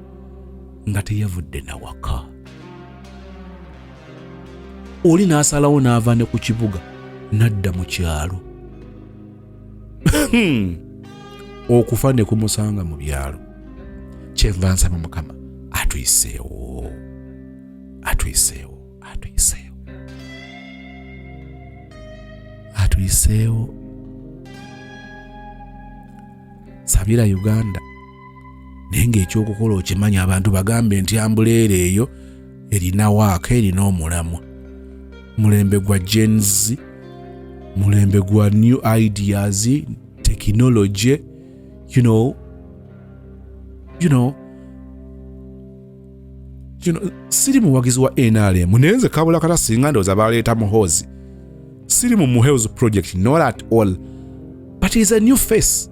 A: nga teyavudde na waka. Oli n'asalawo n'ava ne ku kibuga n'adda mu kyalo. Okufa ne kumusanga mu byalo. Kyenva nsaba Mukama atuyiseewo. Sabira Uganda naye ng'ekyokukola okimanya abantu bagambe nti ambuleera eyo erina waaka, erina omulamwa. Mulembe gwa Gen Z, mulembe gwa new ideas, technology, you know, siri muwagizi wa NRM, naye nze kabula kata singa ndowooza baleeta muhoozi. Siri mu Muhoozi project, not at all, but he's a new face.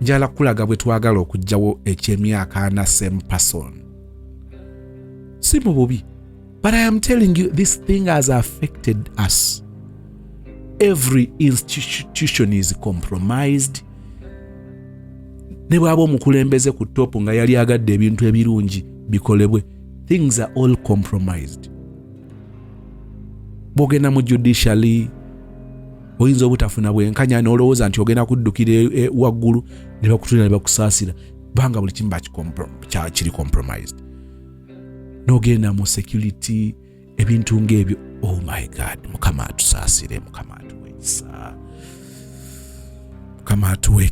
A: Njala kulaga bwe twagala okujjawo ekyemyaka 4 same person. Si mu bubi, but I am telling you this thing has affected us. Every institution is compromised. Ne bw'aba omukulembeze ku topu nga yali agadde ebintu ebirungi bikolebwe, things are all compromised. Bw'ogenda mu judiciary oyinza obutafuna bwenkanya n'olowooza nti ogenda kuddukira waggulu ne bakutulira ne bakusaasira, banga buli kimu kiri compromised. N'ogenda mu security, ebintu ng'ebyo, oh my God, Mukama atusaasire, Mukama atuwe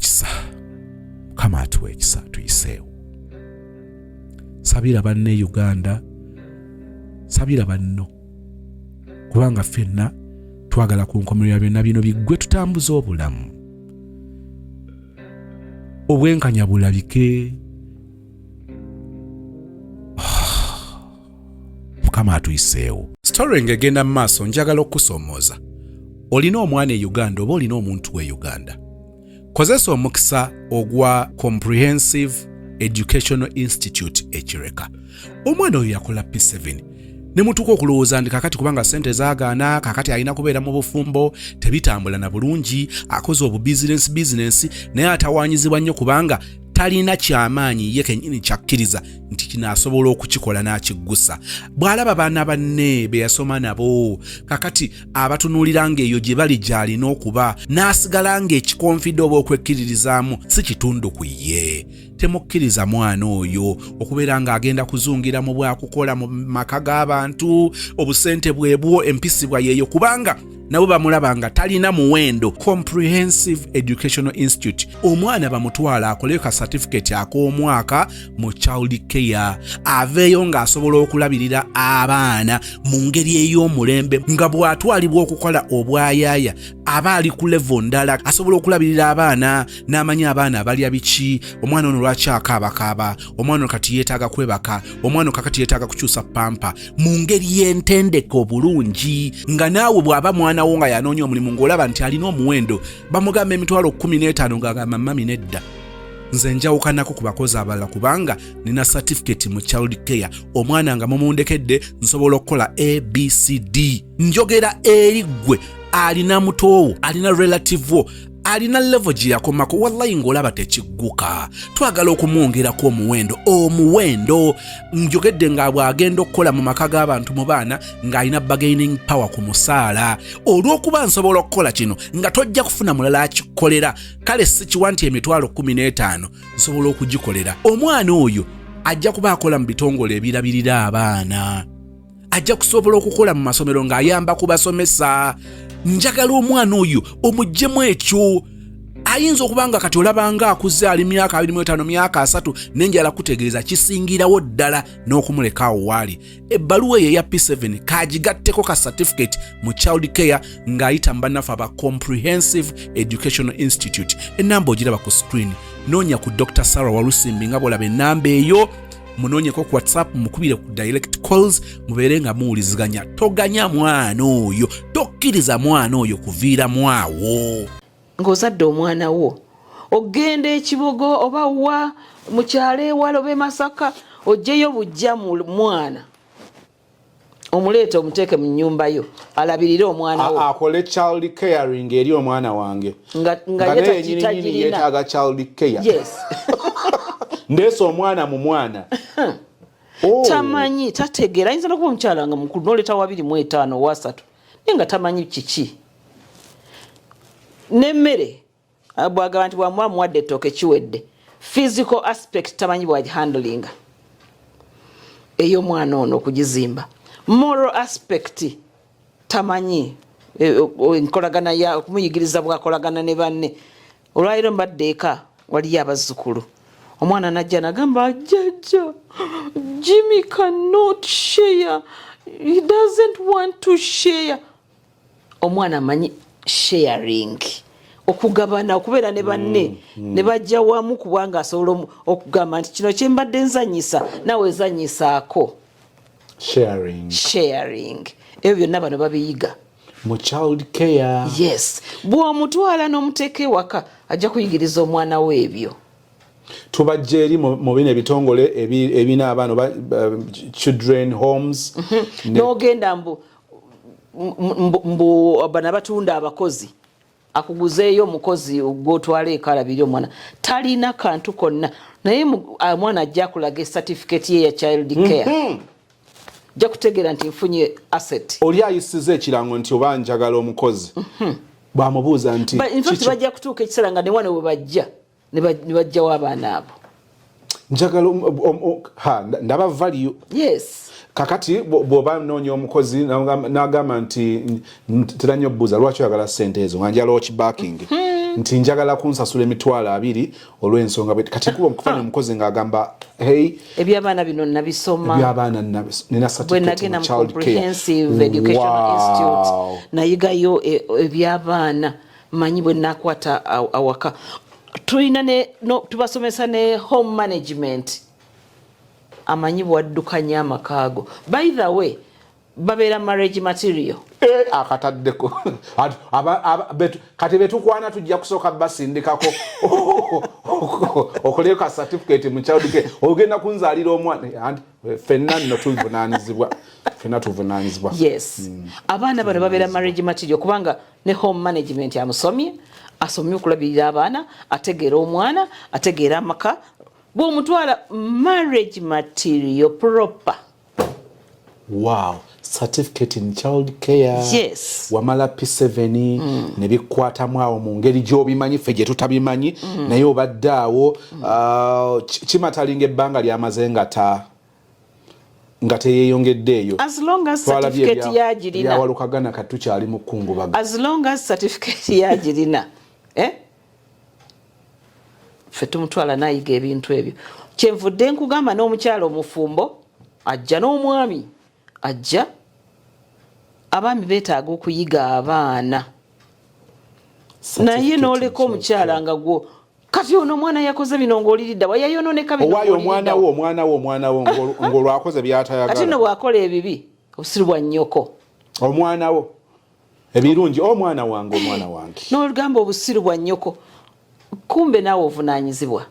A: ekisa, tuyiseewo. Sabira banne Uganda, sabira banno, kubanga ffenna twagala ku nkomerero byonna bino biggwe tutambuza obulamu. Obwenkanya bulabike. Mukama atuyiseewo. Story ng'egenda mu maaso njagala okusoomooza. Olina omwana e Uganda oba olina omuntu we Uganda. Kozesa omukisa ogwa Comprehensive Educational Institute ekireka. Omwana oyo yakola P7. Ne mutuuka okulowooza nti kakati kubanga ssente zaagaana, kakati alina kubeera mu bufumbo, tebitambula na bulungi, akoze business, naye atawaanyizibwa nnyo kubanga talina kyamaanyi ye kennyini kyakkiriza nti kinaasobola okukikola n'akiggusa. Bw'alaba baana banne be yasoma nabo, kakati abatunuulira ng'eyo gye bali gy'alina okuba, n'asigala ng'ekikonfidde oba okwekkiririzaamu si kitundu ku ye. Temukkiriza mwana oyo okubeera ng'agenda kuzungira mu bwakukola mu maka g'abantu, obusente bwebwo, empisibwa yeeyo, kubanga nabo bamulaba nga talina muwendo. Comprehensive Educational Institute, omwana bamutwala akoleyo ka certificate ak'omwaka mu child care, aveeyo ng'asobola okulabirira abaana mu ngeri ey'omulembe, nga bw'atwalibwa okukola obwayaaya aba ali ku level ndala, asobola okulabirira abaana n'amanya abaana abalya biki, omwana ono lwaki akaabakaaba, omwana ono kati yeetaaga kwebaka, omwana kakati yeetaaga kukyusa pampa, mu ngeri y'entendeke obulungi, nga naawe bw'aba mwana wo nga yanoonya omulimu ng'olaba nti alina omuwendo, bamugamba emitwalo 15 ng'agamba mami nedda. Nze njawukanako ku bakozi abalala kubanga nina certificate mu child care, omwana nga mumundekedde nsobola okukola ABCD. Njogera eri ggwe alina mutoowo, alina relative wo, alina level gye yakomako, wallahi ng'olaba tekigguka. Twagala okumwongerako omuwendo. Njogedde nga bw'agenda okukola mu maka g'abantu mu baana ng'alina bargaining power ku musaala. Olw'okuba nsobola okukola kino nga tojja kufuna mulala akikolera, kale sikiwa nti emitwalo 15 nsobola okugikolera. Omwana oyo ajja kuba akola mu bitongole ebirabirira abaana, ajja kusobola okukola mu masomero ng'ayamba ku basomesa. Njagala omwana oyo omuggyemu ekyo. Ayinza okubanga kati olabanga akuze ali myaka 25 myaka 3 nenjala kutegeeza kisingirawo ddala n'okumuleka awo waali. Ebbaluwa eyo eya P7 kagigatteko ka certificate mu child care ng'ayita mu bannafu aba Comprehensive Educational Institute. Ennamba ogiraba ku screen. Noonya ku Dr. Sarah Walusimbi nga bw'olaba ennamba eyo. Munoonyeko ku WhatsApp, mukubire ku direct calls, mubeere nga muwuliziganya. Toganya mwana oyo, tokkiriza mwana oyo kuviiramu awo.
C: Ng'ozadde omwana wo ogenda ekibogo oba wa mu kyalo ewala oba Masaka, oggyeyo bujja mu mwana omuleeta omuteeke mu nnyumba yo alabirire omwana wo,
A: akole child caring eri omwana wange
C: nga
A: yeetaaga child care.
C: Yes.
A: Ndeesa omwana mu mwana.
C: Tamanyi, tategeera. Ayinza n'okuba omukyala nga mukulu n'oleeta 2.5 wa 3 naye nga tamanyi kiki. N'emmere bw'agamba nti bwamuwadde ettooke kiwedde. Physical aspect tamanyi bwagihandlinga ey'omwana ono okugizimba. Moral aspect tamanyi enkolagana ya okumuyigiriza bw'akolagana ne banne. Olwaliro mbadde eka waliyo abazzukulu, omwana najja nagamba jjajja, Jimmy cannot share, he doesn't want to share. Omwana amanyi sharing, okugabana, okubeera ne banne ne bajja wamu kubanga asobola okugamba nti kino kye mbadde nzanyisa nawe zannyisaako. Sharing. Ebyo byonna bano babiyiga
A: mu child care.
C: Yes. Bw'omutwala n'omuteeka ewaka ajja kuyigiriza omwana we ebyo.
A: Tubajja eri mu bino ebitongole ebina abaana children homes.
C: N'ogenda mbu bana batunda abakozi, akuguzeeyo omukozi gw'otwala eka alabirire omwana, talina kantu konna, naye omwana ajja kulaga certificate ye ya child care. Ajja kutegeera nti nfunye asset.
A: Oli ayisiza ekirango nti oba njagala omukozi. Bw'amubuuza nti
C: kiki bajja kutuuka ekiseera nga ne wana we bajja ne bajjawo abaana abo.
A: Njagala ndaba value.
C: Yes.
A: Kakati bw'oba noonya omukozi n'agamba nti tera nnyo bbuuza lwaki oyagala ssente ezo nga njagala okibacking nti njagala kunsasula emitwalo 2 olw'ensonga kati kuba okufanya omukozi ng'agamba
C: ebyabaana bino nabisoma,
A: ebyabaana nina certificate mu child care.
C: Comprehensive Educational Institute nayigayo ebyabaana, manyi bwe nakwata awaka. Tulina tubasomesa ne home management, amanyi bwaddukanya amakaago. By the way, babeera marriage material.
A: Akataddeko kati betukwana tujja kusooka basindikako okoleyo ka certificate mu child care, ogenda kunzaalira omwana. Fenna nno tuvunaanyizibwa.
C: Yes. Abaana bano babeera marriage material kubanga ne home management amusomye, asomye okulabirira abaana, ategeera omwana, ategeera amaka. Bw'omutwala marriage material proper.
A: Wow. Certificate in child care.
C: Yes.
A: Wamala P7 ne bikwatamu awo mu ngeri gy'obimanyi ffe gye tutabimanyi naye obadde awo kimatalinga ebbanga ly'amaze nga teyeyongeddeeyo
C: as long as certificate yagirina
A: yawalukagana katukyali mu kungubaga
C: as long as certificate yagirina ffe tumutwala nayiga ebintu ebyo kyenvudde nkugamba n'omukyalo omufumbo ajja n'omwami ajja abaami beetaaga okuyiga abaana naye n'oleka omukyala nga gwo kati ono omwana yakoze bino ng'oliridda wayayononeka bino
A: owaayo omwana wo ng'olwakoze byatayagala
C: ate no bwakola ebibi obusiru bwa nnyoko
A: omwana wo ebirungi omwana wange
C: n'olugamba obusiru bwa nnyoko kumbe naawe ovunaanyizibwa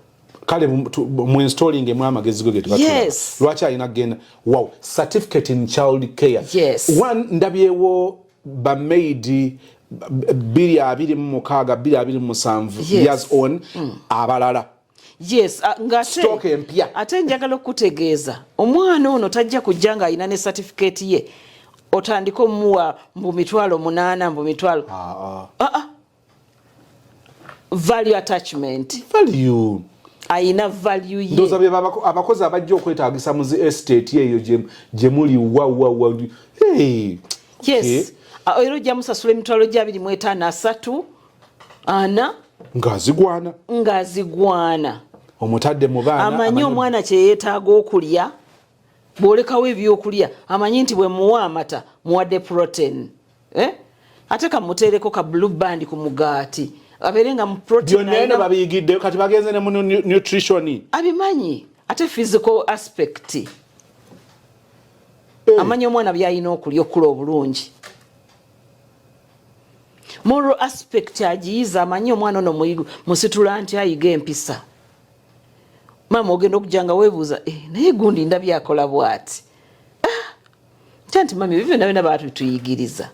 A: kale mu installing emu amagezi go getugatula lwaki alina kugenda wow certificate in child care one ndabyewo bamaidi 226 years on abalala stock empya
C: ate njagala okutegeeza omwana ono tajja kujja nga alina ne certificate ye otandika omuwa mbu 800 mbu 800 value attachment
A: value
C: ayina value ye
A: ndoza bye abakozi abajja okwetaagisa mu estate eyo gye muli wa hey
C: yes ero jja musasula emitwalo gya 253 ana ngazigwana
A: omutadde mu baana
C: amanyi omwana kye yeetaaga okulya bwolekawo ebyokulya amanyi nti bwe muwa amata muwadde protein ate kamuteereko ka blue band ku mugaati abeere nga mu protein
A: byonna babiyigidde kati bagenze ne mu nutrition
C: abimanyi ate physical aspect amanyi omwana byalina okulya okula obulungi moral aspect agiyiza amanyi omwana ono musitula nti ayiga empisa maama ogenda okujja nga weebuuza naye gundi ndabye akola bw'ati nti mami ebyo byonna baatuyigiriza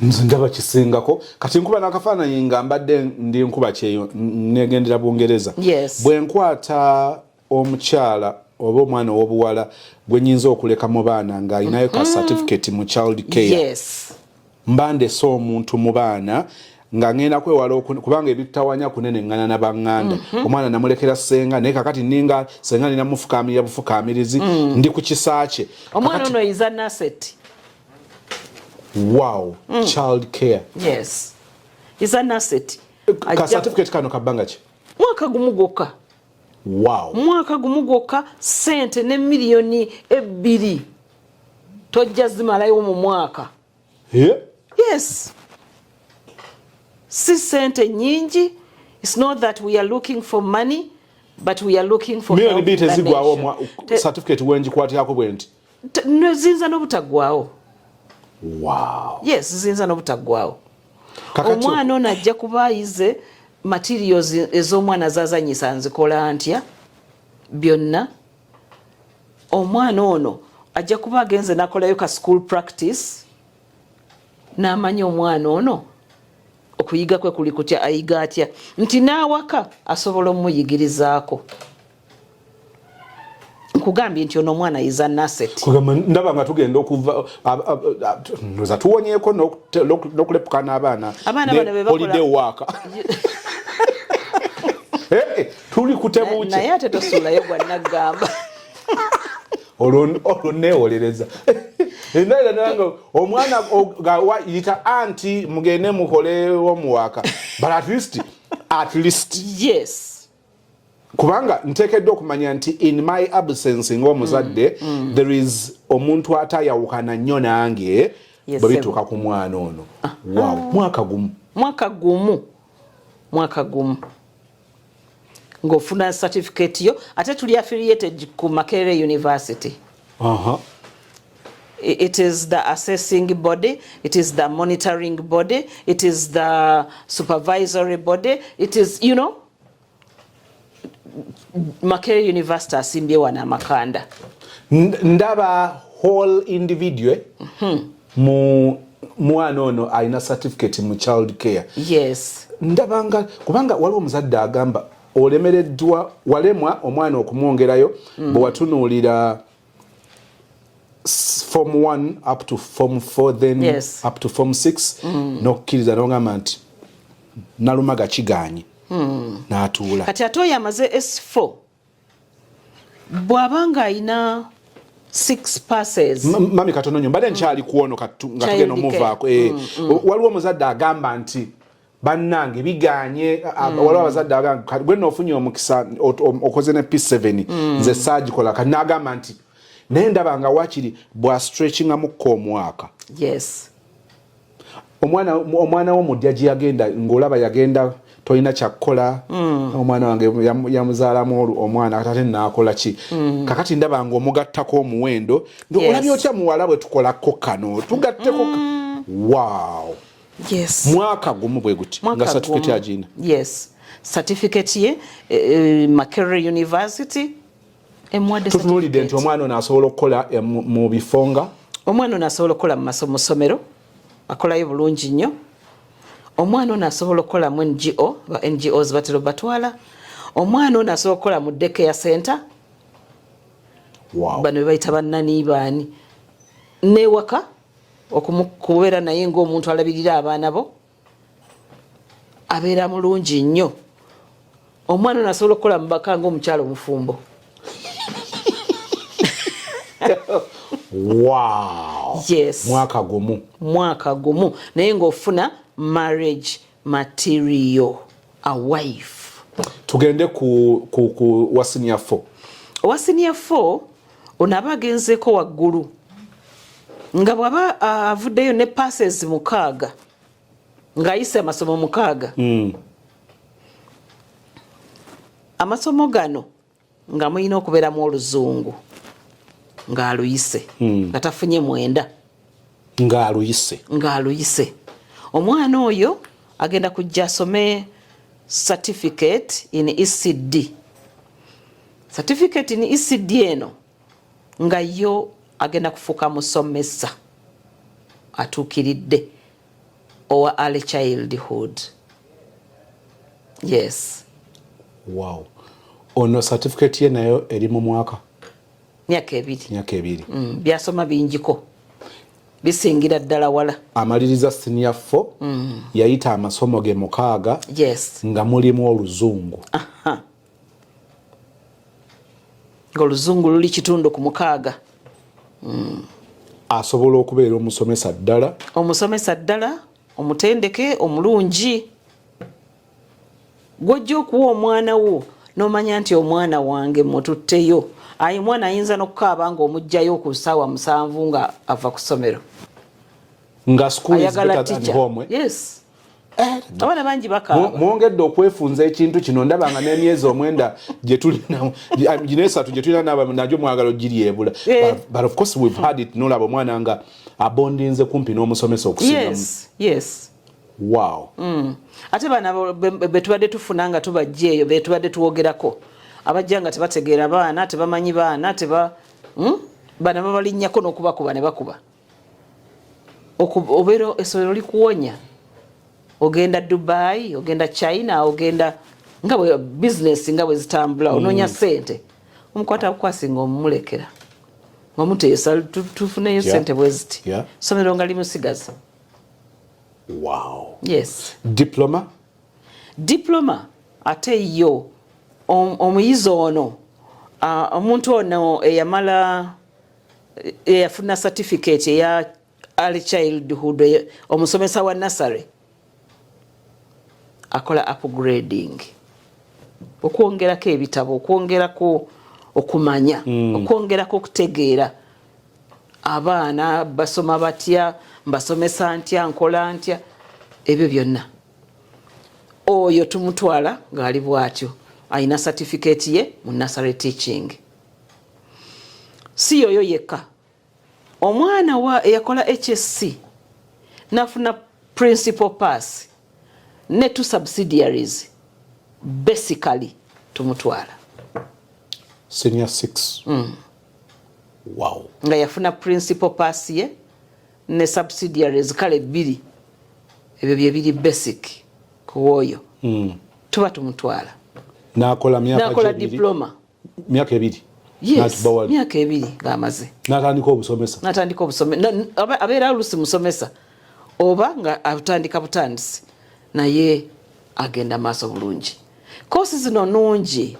A: nze ndaba kisingako kati nkuba n'akafaananyi nga mbadde ndi nkuba kyeyo negendera Bungereza bwe nkwata omukyala oba omwana ow'obuwala gwe nyinza okuleka mu baana ng'alinayo ka certificate mu child care mba ndese omuntu mu baana nga ngenda kwewala kubanga ebitawanya kunene ngana na banganda omwana namulekera senga naye kakati ninga senga nina mufukamira bufukamirizi ndi ku kisaache
C: omwana ono is an asset
A: wow child care
C: is an asset
A: ka certificate kano kabanga ki
C: mwaka gumu gwokka mwaka gumu gwokka sente ne miliyoni 2 tojja zimalayo mu mwaka si sente nyingi. It's not that we are looking for money, but we are looking for help.
A: Miliyoni 2 zigwawo certificate wenji kwatako bwenti
C: zinza n'obutagwawo.
A: Wow.
C: Zinza n'obutagwawo. Omwana ono ajja kuba ayize materials ez'omwana zazanyisa nzikola ntya byonna. Omwana ono ajja kuba agenze nakolayo ka school practice n'amanyi omwana ono okuyiga kwe kuli kutya ayiga atya nti naawaka asobola omuyigirizaako. Nkugambye nti ono omwana yiza nasset.
A: Kugamba ndaba nga tugenda okuva ndoza tuwonyeeko n'okulepuka n'abaana.
C: Abaana bano be bakola
A: holiday worker. Tuli kutebuuke.
C: Naye ate tosuulayo gwa naggamba.
A: Olwo neewolereza. Endala nange omwana yita anti mugende mukole omuwaka. But at least.
C: Yes.
A: Kubanga ntekedde okumanya nti in my absence ng'omuzadde there is omuntu atayawukana nnyo nange bwe bituuka ku mwana ono. Wow, mwaka gumu
C: ng'ofuna certificate yo ate tuli affiliated ku Makerere University. It is the assessing body, it is the monitoring body, it is the supervisory body, it is, you know, Makerere University asimbye wana Makanda.
A: Ndaba whole individual mwana ono alina certificate mu child care.
C: Yes.
A: Ndabanga kubanga waliwo omuzadde agamba olemereddwa walemwa omwana okumwongerayo bwe watunuulira form 1 up to form 4 then up to form 6 n'okukkiriza n'ogamba nti nalumaga kiganye n'atuula.
C: Kati ate oyo amaze S4 bw'abanga alina 6 passes.
A: Mami katono nyo mbade nchali kuono nga tugeno muvaako waliwo omuzadde agamba nti bannange biganye waliwo abazadde agamba gwe noofunye omukisa okoze ne P7 nze saagikola kati n'agamba nti naye ndaba nga wakiri bwa stretchingamukko omwaka.
C: Yes.
A: Omwana w'omudya gye yagenda ng'olaba yagenda tolina kyakkola omwana wange yamuzaalamu omwana ate naakola ki kakati ndaba ng'omugattako omuwendo olabye otya muwala bwe tukolako kano tugatteko wow.
C: Yes.
A: Mwaka gumu bwe guti nga certificate agina.
C: Yes. Certificate ye Makerere University emwadde certificate.
A: Tutunulidde nti omwana ono asobola okukola mu bifonga.
C: Omwana ono asobola okukola mu masomero akolayo bulungi nnyo. Omwana ono asobola okukola mu NGO ba NGOs batero batwala. Omwana ono asobola okukola mu daycare center.
A: Wow.
C: Bano bayita bannani baani newaka okumukubeera naye ng'omuntu alabirira abaana bo abeera mulungi nnyo. Omwana ono asobola okukola mu baka ng'omukyalo omufumbo.
A: Wow.
C: Yes.
A: Mwaka gumu
C: naye ng'ofuna marriage material a wife.
A: Tugende ku wa senior 4.
C: Wa senior 4 onaba agenzeko waggulu nga bwaba avuddeyo ne passes 6 ng'ayise amasomo 6. Amasomo gano nga mulina okubeeramu oluzungu ng'aluyise nga tafunye 9 ng'aluyise. Omwana oyo agenda kujja asome certificate in ECD. Certificate in ECD eno nga yo agenda kufuuka musomesa atuukiridde owa early childhood. Yes.
A: Wow. Ono certificate ye nayo eri mu mwaka
C: myaka 2. Byasoma bingiko bisingira ddala wala.
A: Amaliriza senior 4 yayita amasomo ge 6.
C: Yes.
A: Nga mulimu oluzungu.
C: Oluzungu luli kitundu ku 6.
A: Asobola okubeera omusomesa ddala omutendeke omulungi gw'ojja okuwa omwana wo n'omanya nti omwana wange mututteyo. Ayi mwana ayinza n'okukaaba ng'omugjayo ku ssaawa 7 nga ava ku ssomero nga school is better than home.
C: Yes. Abana bangi bakaaba.
A: Mwongedde okwefunza ekintu kino ndaba nga n'emyezi 9 gye tulina gino 3 gye tulina nagyo mwagalo giri ebula. But of course we've had it n'olaba omwana nga abondinze kumpi n'omusomesa okusingamu.
C: Yes.
A: Wow.
C: Ate bana betubadde tufuna nga tubajja eyo betubadde tuwogerako abajja nga tebategeera baana tebamanyi baana bana babalinnyako n'okubakuba ne bakuba obeera essomero likuwonya. Ogenda Dubai, ogenda China, ogenda nga bwe business nga bwe zitambula onoonya ssente omukwata akukwasinga omumulekera ng'omuteesa tufuneyo ssente bwe ziti somero nga limusigaza.
A: Wow.
C: Yes.
A: Diploma
C: ate yo omuyizi ono omuntu ono eyafuna certificate eya early childhood omusomesa wa nursery akola upgrading okwongerako ebitabo okwongerako okumanya okwongerako okutegeera abaana basoma batya mbasomesa ntya nkola ntya ebyo byonna oyo tumutwala ng'ali bw'atyo ayina certificate ye mu nursery teaching. Si yoyo yekka omwana eyakola HSC nafuna principal pass ne 2 subsidiaries basically tumutwala
A: senior 6. Wow.
C: Nga yafuna principal pass ye ne subsidiaries kale 2 ebyo bye biri basic kuwoyo tuba tumutwala nakola diploma
A: myaka 2.
C: Yes, myaka 2 ng'amaze
A: natandika obusomesa
C: abeera olusi musomesa oba nga atandika butandisi naye agenda maaso bulungi. Kosi zino nungi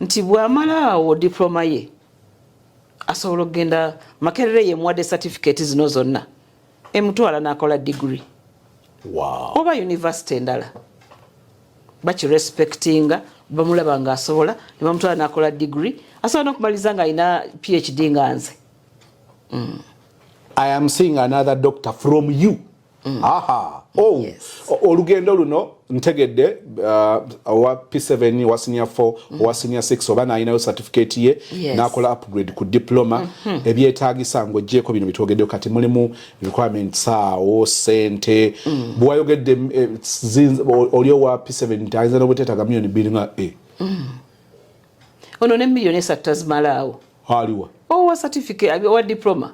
C: nti bw'amala awo diploma ye
D: asobola okgenda Makerere ye muwadde certificate zino zonna emutwala n'akola degree oba university endala bakirespectinga bamulaba nga asobola ne bamutwala n'akola degree asobola n'okumaliza nga alina PhD nga nze.
A: I am seeing another doctor from you. Aha. Oh, yes. Olugendo luno ntegedde owa P7 wa senior 4 owa senior 6 oba naayinayo certificate ye n'akola upgrade ku diploma ebyetaagisa ng'oggyeko bino bitwogeddeyo kati mulimu requirements awo sente bw'ayogedde oli owa P7 ayinza n'obuteetaaga miliyoni 2 nga
D: ono ne miliyoni 3 tazimalaawo
A: aliwa
D: owa certificate owa diploma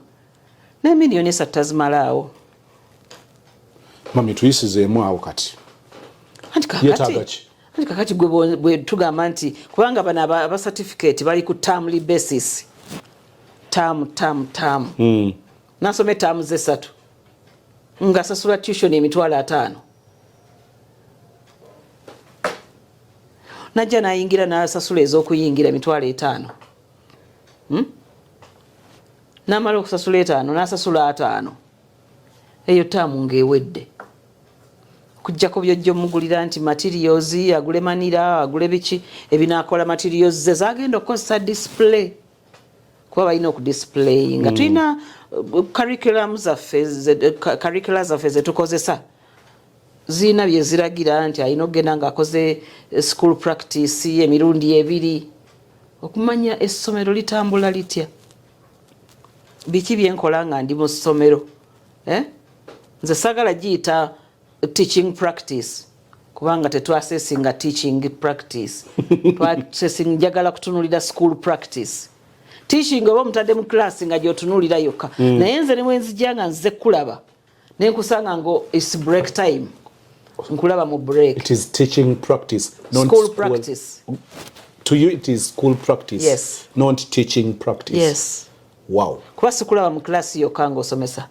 D: ne miliyoni 3 tazimalaawo.
A: Mami tuyisizeemu awo kati
D: anti kakati gwe tugamba nti kubanga bano aba certificate bali ku termly basis term nasome term ze 3 nga sasula tuition emitwalo 5 najja nayingira nasasula ez'okuyingira emitwalo 5 namala okusasula 5 nasasula 5 eyo term ng'ewedde kujjako byojjo mugulira nti materials agule manira agule biki ebinakola materials ze zagenda okukozesa display kuba balina okudisplay nga tulina curriculum zaffe zetukozesa zirina bye ziragira nti alina okugenda ng'akoze school practice emirundi 2 okumanya essomero litambula litya biki byenkola nga ndi mu ssomero nze sagala giyita teaching practice kubanga tetwasesinga teaching practice twasesing njagala kutunulira school practice teaching oba mutadde mu class nga gyotunulira yokka naye nze ne bwenzijja nga nze kulaba nenkusanga ngo it's break time nkulaba mu break.
A: It is teaching practice, not
D: school practice.
A: To you it is school practice,
D: yes,
A: not teaching practice.
D: Yes.
A: Wow.
D: Kuba sikulaba mu class yokka ng'osomesa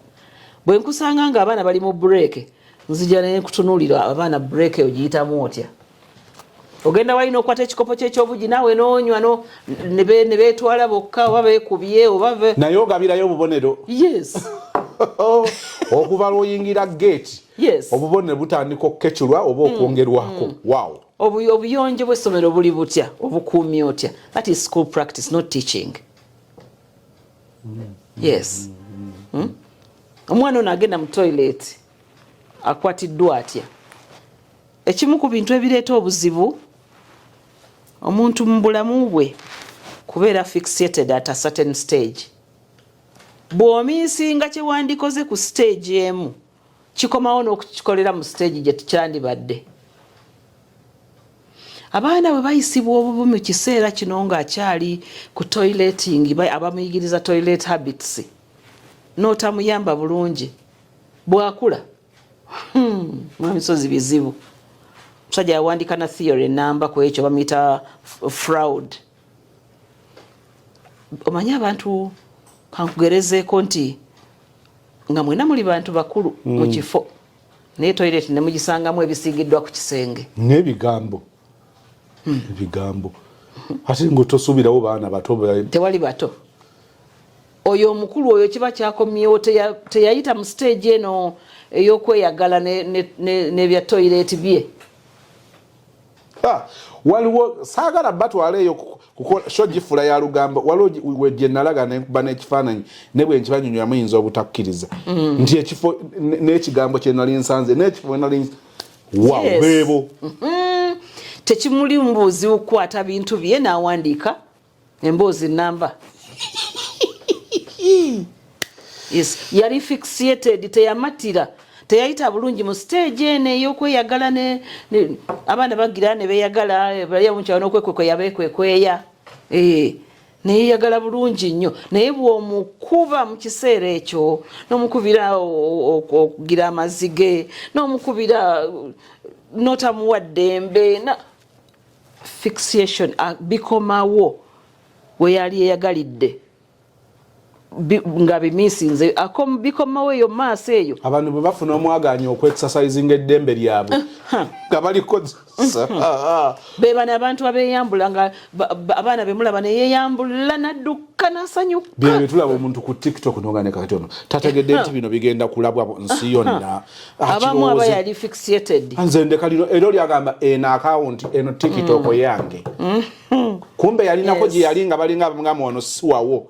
D: bwe nkusanga nga abaana bali mu break nzija ne kutunulira abaana break ogiyitamu otya ogenda walina okwata ekikopo ky'ekyobugi naawe n'onywa ne beetwala bokka oba beekubye oba
A: naye ogabirayo obubonero.
D: Yes.
A: Okuva lw'oyingira gate.
D: Yes.
A: Obubonero butandika okukeculwa oba okwongerwako. Wow.
D: Obuyonjo bw'essomero buli butya obukuumi otya. That is school practice, not teaching. Yes. Omwana ono agenda mu toilet akwatiddwa atya. Ekimu ku bintu ebireeta obuzibu omuntu mu bulamu bwe kubeera fixated at a certain stage. Bw'omiisinga kye wandikoze ku stage emu kikomawo n'okukikolera mu stage gye tukyandibadde. Abaana bwe bayisibwa obubi mu kiseera kino ng'akyali ku toileting abamuyigiriza toilet habits n'otamuyamba bulungi bw'akula misozi bizibu. Musajja yawandika na theory namba ku ekyo bamuyita fraud. Omanya abantu kankugerezeeko nti nga mwena muli bantu bakulu mu kifo naye toilet ne mugisangamu ebisiigiddwa ku kisenge
A: n'ebigambo ebigambo ate ng'otosuubirawo baana bato
D: tewali bato. Oyo omukulu oyo kiba kyakomyewo teyayita mu stage eno ey'okweyagala n'ebya toilet bye.
A: Waliwo saagala batwala eyo kukola shogifula ya Lugamba waliwo wejje nalaga nekuba n'ekifaananyi ne bwe nkibanyonyola muyinza obutakkiriza nti ekifo n'ekigambo kye nali nsanze n'ekifo nali beebo
D: tekimuli mbuuzi kukwata bintu bye n'awandiika emboozi namba. Yes, yali fixated teyamatira teyayita bulungi mu stage eno ey'okweyagala abaana bagira ne beeyagala bali amukyalo n'okwekwekweka yabeekwekweya neyeyagala bulungi nnyo naye bw'omukuba mu kiseera ekyo n'omukubira okugira amazige n'omukubira n'otamuwa ddembe fixation bikomawo we yali eyagalidde nga bimisinze bikomawo eyo maaso eyo
A: abantu bwe bafuna omwaganya okwexercisinga eddembe lyabwe nga baliko
D: bebana abantu abeyambula nga abaana bemulaba neyeyambula nadduka nasanyuka
A: bye tulaba omuntu ku TikTok nogane katono tategedde nti bino bigenda kulabwa nsi yonna
D: abamu aba yali fixated
A: nze ndeka lino ero lyagamba eno account eno TikTok yange kumbe yalinako gye yali nga balinga abamugamba wano siwawo.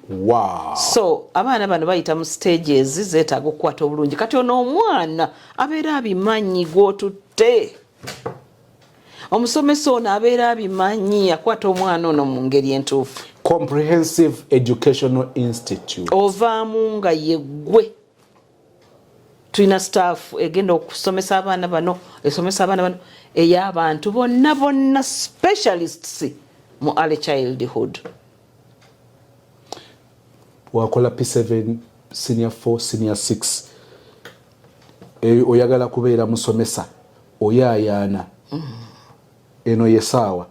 A: Wow.
D: So abaana bano bayita mu stages zeetaaga okukwata obulungi kati ono omwana abeera abimanyi gw'otutte omusomesa ono abeera abimanyi akwata omwana ono mu ngeri entuufu.
A: Comprehensive Educational Institute
D: ovaamu nga yeggwe tulina staff egenda okusomesa abaana bano esomesa abaana bano ey'abantu bonna specialists mu early childhood.
A: wakola P7 senior 4 senior 6 oyagala kubeera musomesa oyayaana eno yesaawa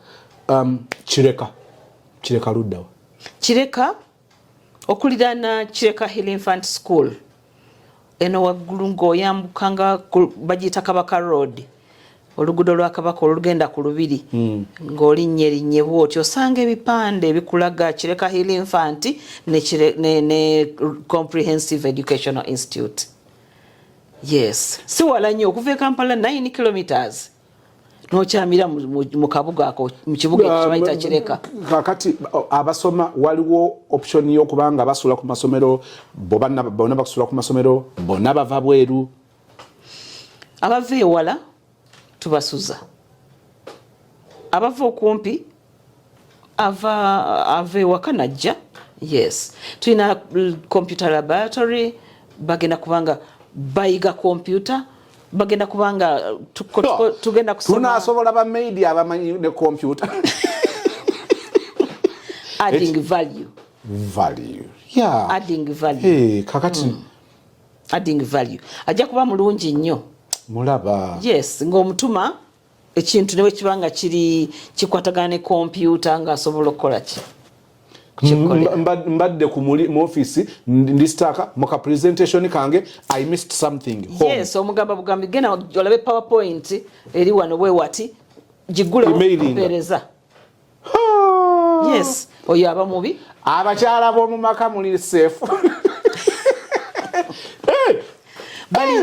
A: kireka luddawa
D: kireka okuliraana kireka Hill Infant School eno waggulu ng'oyambuka nga bagiyita Kabaka Road oluguudo lwa Kabaka olugenda ku lubiri ng'olinnye bw'otyo osanga ebipande ebikulaga kireka Hill Infant ne Comprehensive Educational Institute. Yes, si wala nnyo okuva e Kampala 9 kilometers n'okyamira mu kabuga ako mu kibuga ekibayita kireka.
A: Kakati abasoma waliwo option y'okubanga basula ku masomero bonna bakusula ku masomero bonna bava bweru
D: abava ewala tubasuza abava okumpi ava ewaka najja. Yes, tulina computer laboratory bagenda kubanga bayiga computer bagenda kubanga tugenda kusoma
A: tunasobola ba media abamanyi ne computer
D: adding value
A: yeah
D: adding value
A: kakati
D: adding value ajja kuba mulungi nnyo
A: mulaba.
D: Yes, ng'omutuma ekintu newe kibanga kiri kikwatagana ne computer nga asobola okukola ki
A: mbadde mu office ndistaka muka presentation kange I missed something home.
D: Yes, omugamba bugambi gena olabe PowerPoint eri wano bwe wati gigule okupereza. Yes, oyo aba mubi
A: abakyala b'omu maka muli safe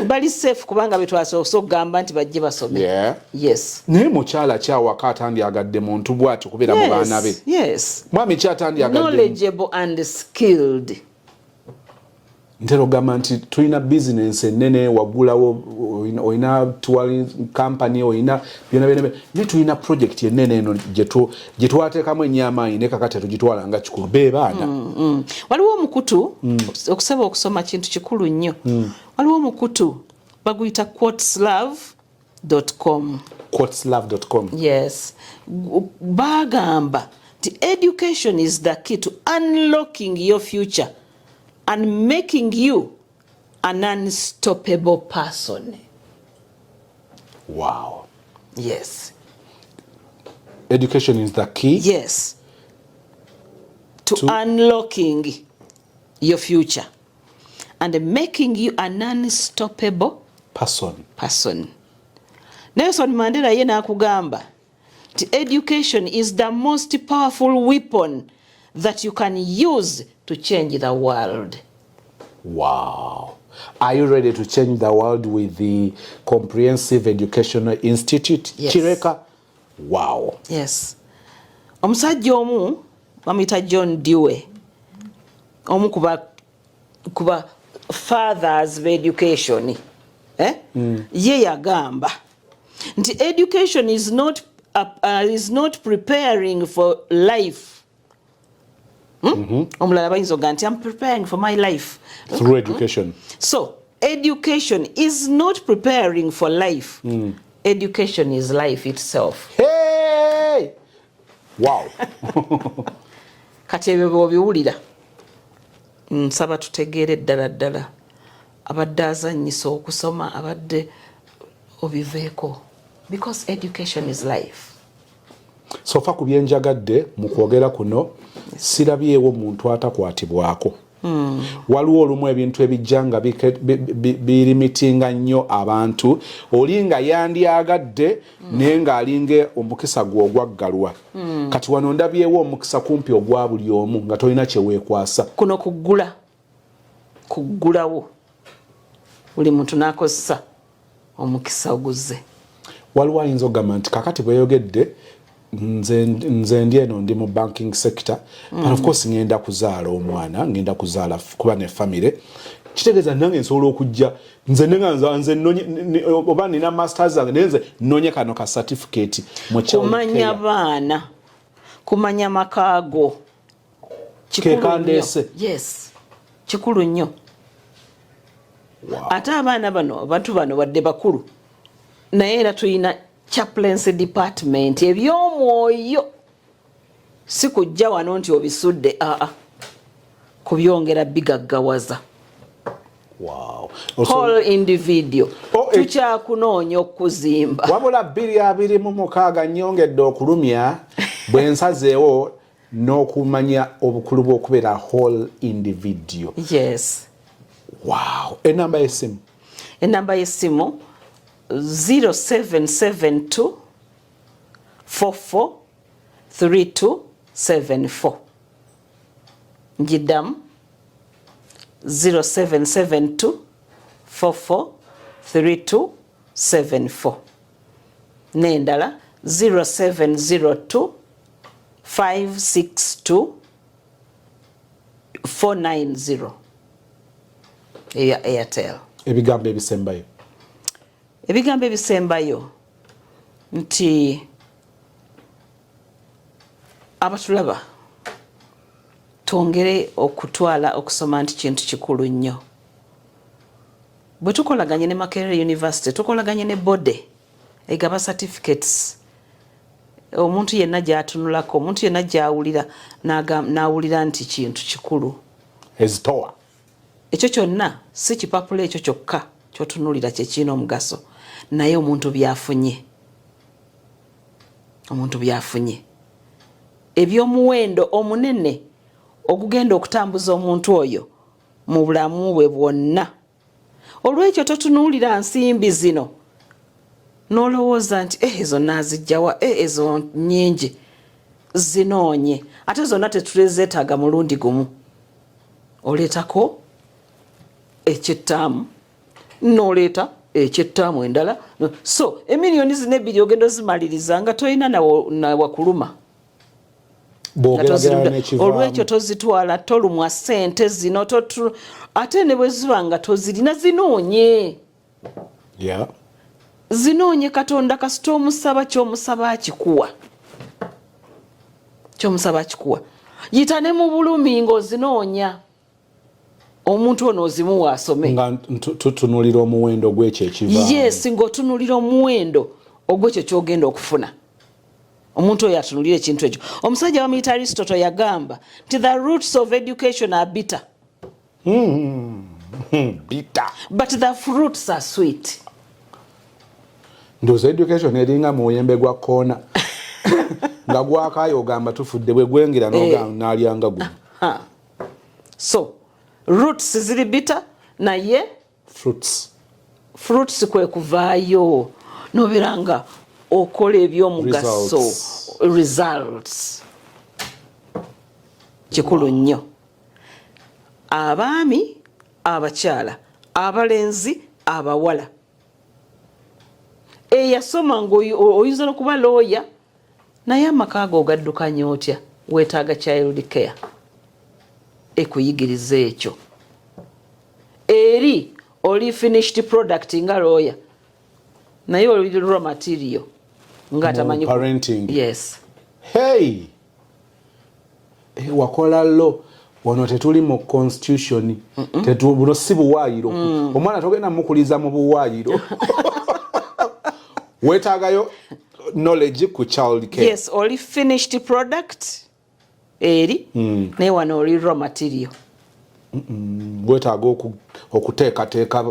D: bali safe kubanga betwasoose okugamba nti bajje basome. Yes,
A: naye mukyala kyawaka atandyagadde muntu bw'atyo kubeera mu baana be.
D: Yes,
A: mwami kyatandyagadde
D: knowledgeable and skilled.
A: ntera ogamba nti tulina business ennene wagulawo oyina touring company oyina byonna ne tulina project ennene eno gye twateekamu ennyamaanyi ne kakati tugitwala nga kikulu be baana.
D: Waliwo omukutu okusaba okusoma kintu kikulu nnyo. Waliwo omukutu baguyita quoteslove.com.
A: Yes,
D: bagamba nti education is the key to unlocking your future and making you an unstoppable person.
A: Wow.
D: Yes.
A: Education is the key.
D: Yes. To unlocking your future and making you an unstoppable person. Nelson Mandela ye nakugamba nti education is the most powerful weapon that you can use to change the world.
A: Wow. Are you ready to change the world with the Comprehensive Educational Institute?
D: Yes.
A: Kireka? Wow.
D: Yes. Omusajja omu bamuyita John Dewey. Omu kuba fathers of education. Ye yagamba nti education is not preparing for life. Omulala bayinza oga nti I'm preparing for my life
A: through education.
D: So education is not preparing for life. Education is life itself.
A: Hey! Wow.
D: Kati ebyo bw'obiwulira nsaba tutegeere ddala abadde azannyisa okusoma abadde obiveeko because education is life.
A: sofa ku byenjagadde mu kwogera kuno sirabyewo muntu atakwatibwako. Waliwo olumu ebintu ebijja nga birimitinga nnyo abantu oli nga yandyagadde naye ng'alinga omukisa gwe ogwaggalwa. Kati wano ndabyewo omukisa kumpi ogwa buli omu nga tolina kyeweekwasa.
D: Kuno kuggulawo buli muntu n'akozesa omukisa oguzze.
A: Waliwo ayinza okugamba nti kakati bweyogedde nze ndi eno ndi mu banking sector, but of course ngenda kuzaala omwana, ngenda kuzaala kuba ne family. Kitegeeza nange nsobola okujja nze oba nina masters zange nenze nnonye kano ka certificate mu
D: kumanya baana, kumanya makaago
A: kekandeese.
D: Yes, kikulu nnyo. Ate abaana bano abantu bano wadde bakulu naye era tulina chaplaincy department ebyomwoyo si kujja wano nti obisudde kubyongera bigaggawaza.
A: Wow.
D: Whole individual tukyakunoonya okuzimba
A: wabula 226 nnyongedde okulumya bwe nsazeewo n'okumanya obukulu bw'okubeera whole individual.
D: Yes.
A: Wow. Enamba y'essimu
D: 0772 44 3274. Njiddamu 0772 44 3274. N'endala 0702 562 490 eya Airtel.
A: Ebigambo ebisembayo
D: nti abatulaba twongere okutwala okusoma nti kintu kikulu nnyo. Bwe tukolaganye ne Makerere University tukolaganye ne bode egaba certificates. Omuntu yenna gy'atunulako, omuntu yenna gy'awulira n'awulira nti kintu kikulu
A: ezitowa.
D: Ekyo kyonna si kipapula ekyo kyokka kyotunulira kyekirina omugaso, naye omuntu byafunye ebyomuwendo omunene ogugenda okutambuza omuntu oyo mu bulamu bwe bwonna. Olwekyo totunuulira nsimbi zino n'olowooza nti ezo naazijjawa, ezo nnyingi. Zinoonye ate zonna tetulezeetaaga mulundi gumu. Oleetako ekyettaamu n'oleeta ekyettaamu endala, so emiliyoni zino 2 ogenda ozimaliriza nga tolina nawakuluma. Olwekyo tozitwala, tolumwa ssente zino ate ne bwe ziba nga tozirina zinoonye. Zinoonye Katonda kasita omusaba ky'omusaba akikuwa. Yita ne mu bulumi ng'ozinoonya. Omuntu ono ozimuwa asome.
A: Nga tutunulira omuwendo gw'ekyo ekivaamu.
D: Yes, ng'otunulira omuwendo ogw'ekyo ky'ogenda okufuna. Omuntu oyo atunulira ekintu ekyo. Omusajja wa muyita Aristotle yagamba nti the roots of education are bitter.
A: Bitter.
D: But the fruits are sweet.
A: Ndowooza education eringa muyembe gwa koona nga gwakaayo ogamba tufudde bwe gwengira n'alyanga guno.
D: So roots ziri bitter naye fruits kwe kuvaayo nobeeranga okola ebyomugaso results. Kikulu nnyo. Abaami, abakyala, abalenzi, abawala. Eyasoma ng'oyinza n'okuba looya naye amaka ago ogaddukanya otya? Weetaaga child care ekuyigiriza ekyo. Eri oli finished product nga looya naye oli raw material nga tamanyi
A: parenting.
D: Yes.
A: Hey, wakola lo wano tetuli mu constitution. Buno si buwaayiro. Omwana togenda mukuliza mu buwaayiro. Weetaagayo knowledge ku child care.
D: Yes, oli finished product eri naye wano oli raw material.
A: Weetaaga okuteekateeka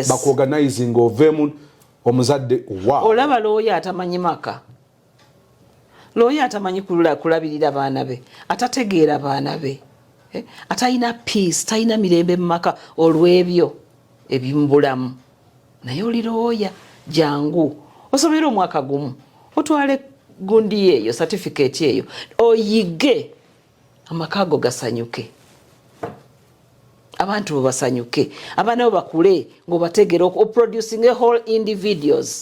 A: bakuorganizing ovemu omuzadde. Wow.
D: Olaba looya atamanyi maka looya atamanyi kulabirira baana be, atategeera baana be, atalina peace, talina mirembe mu maka olw'ebyo ebimubulamu. Naye oli looya jangu osomera omwaka gumu otwale gundi eyo certificate eyo oyige amaka go gasanyuke, abantu bo basanyuke, abaana bo bakule ng'obategeera oproducing a whole individuals.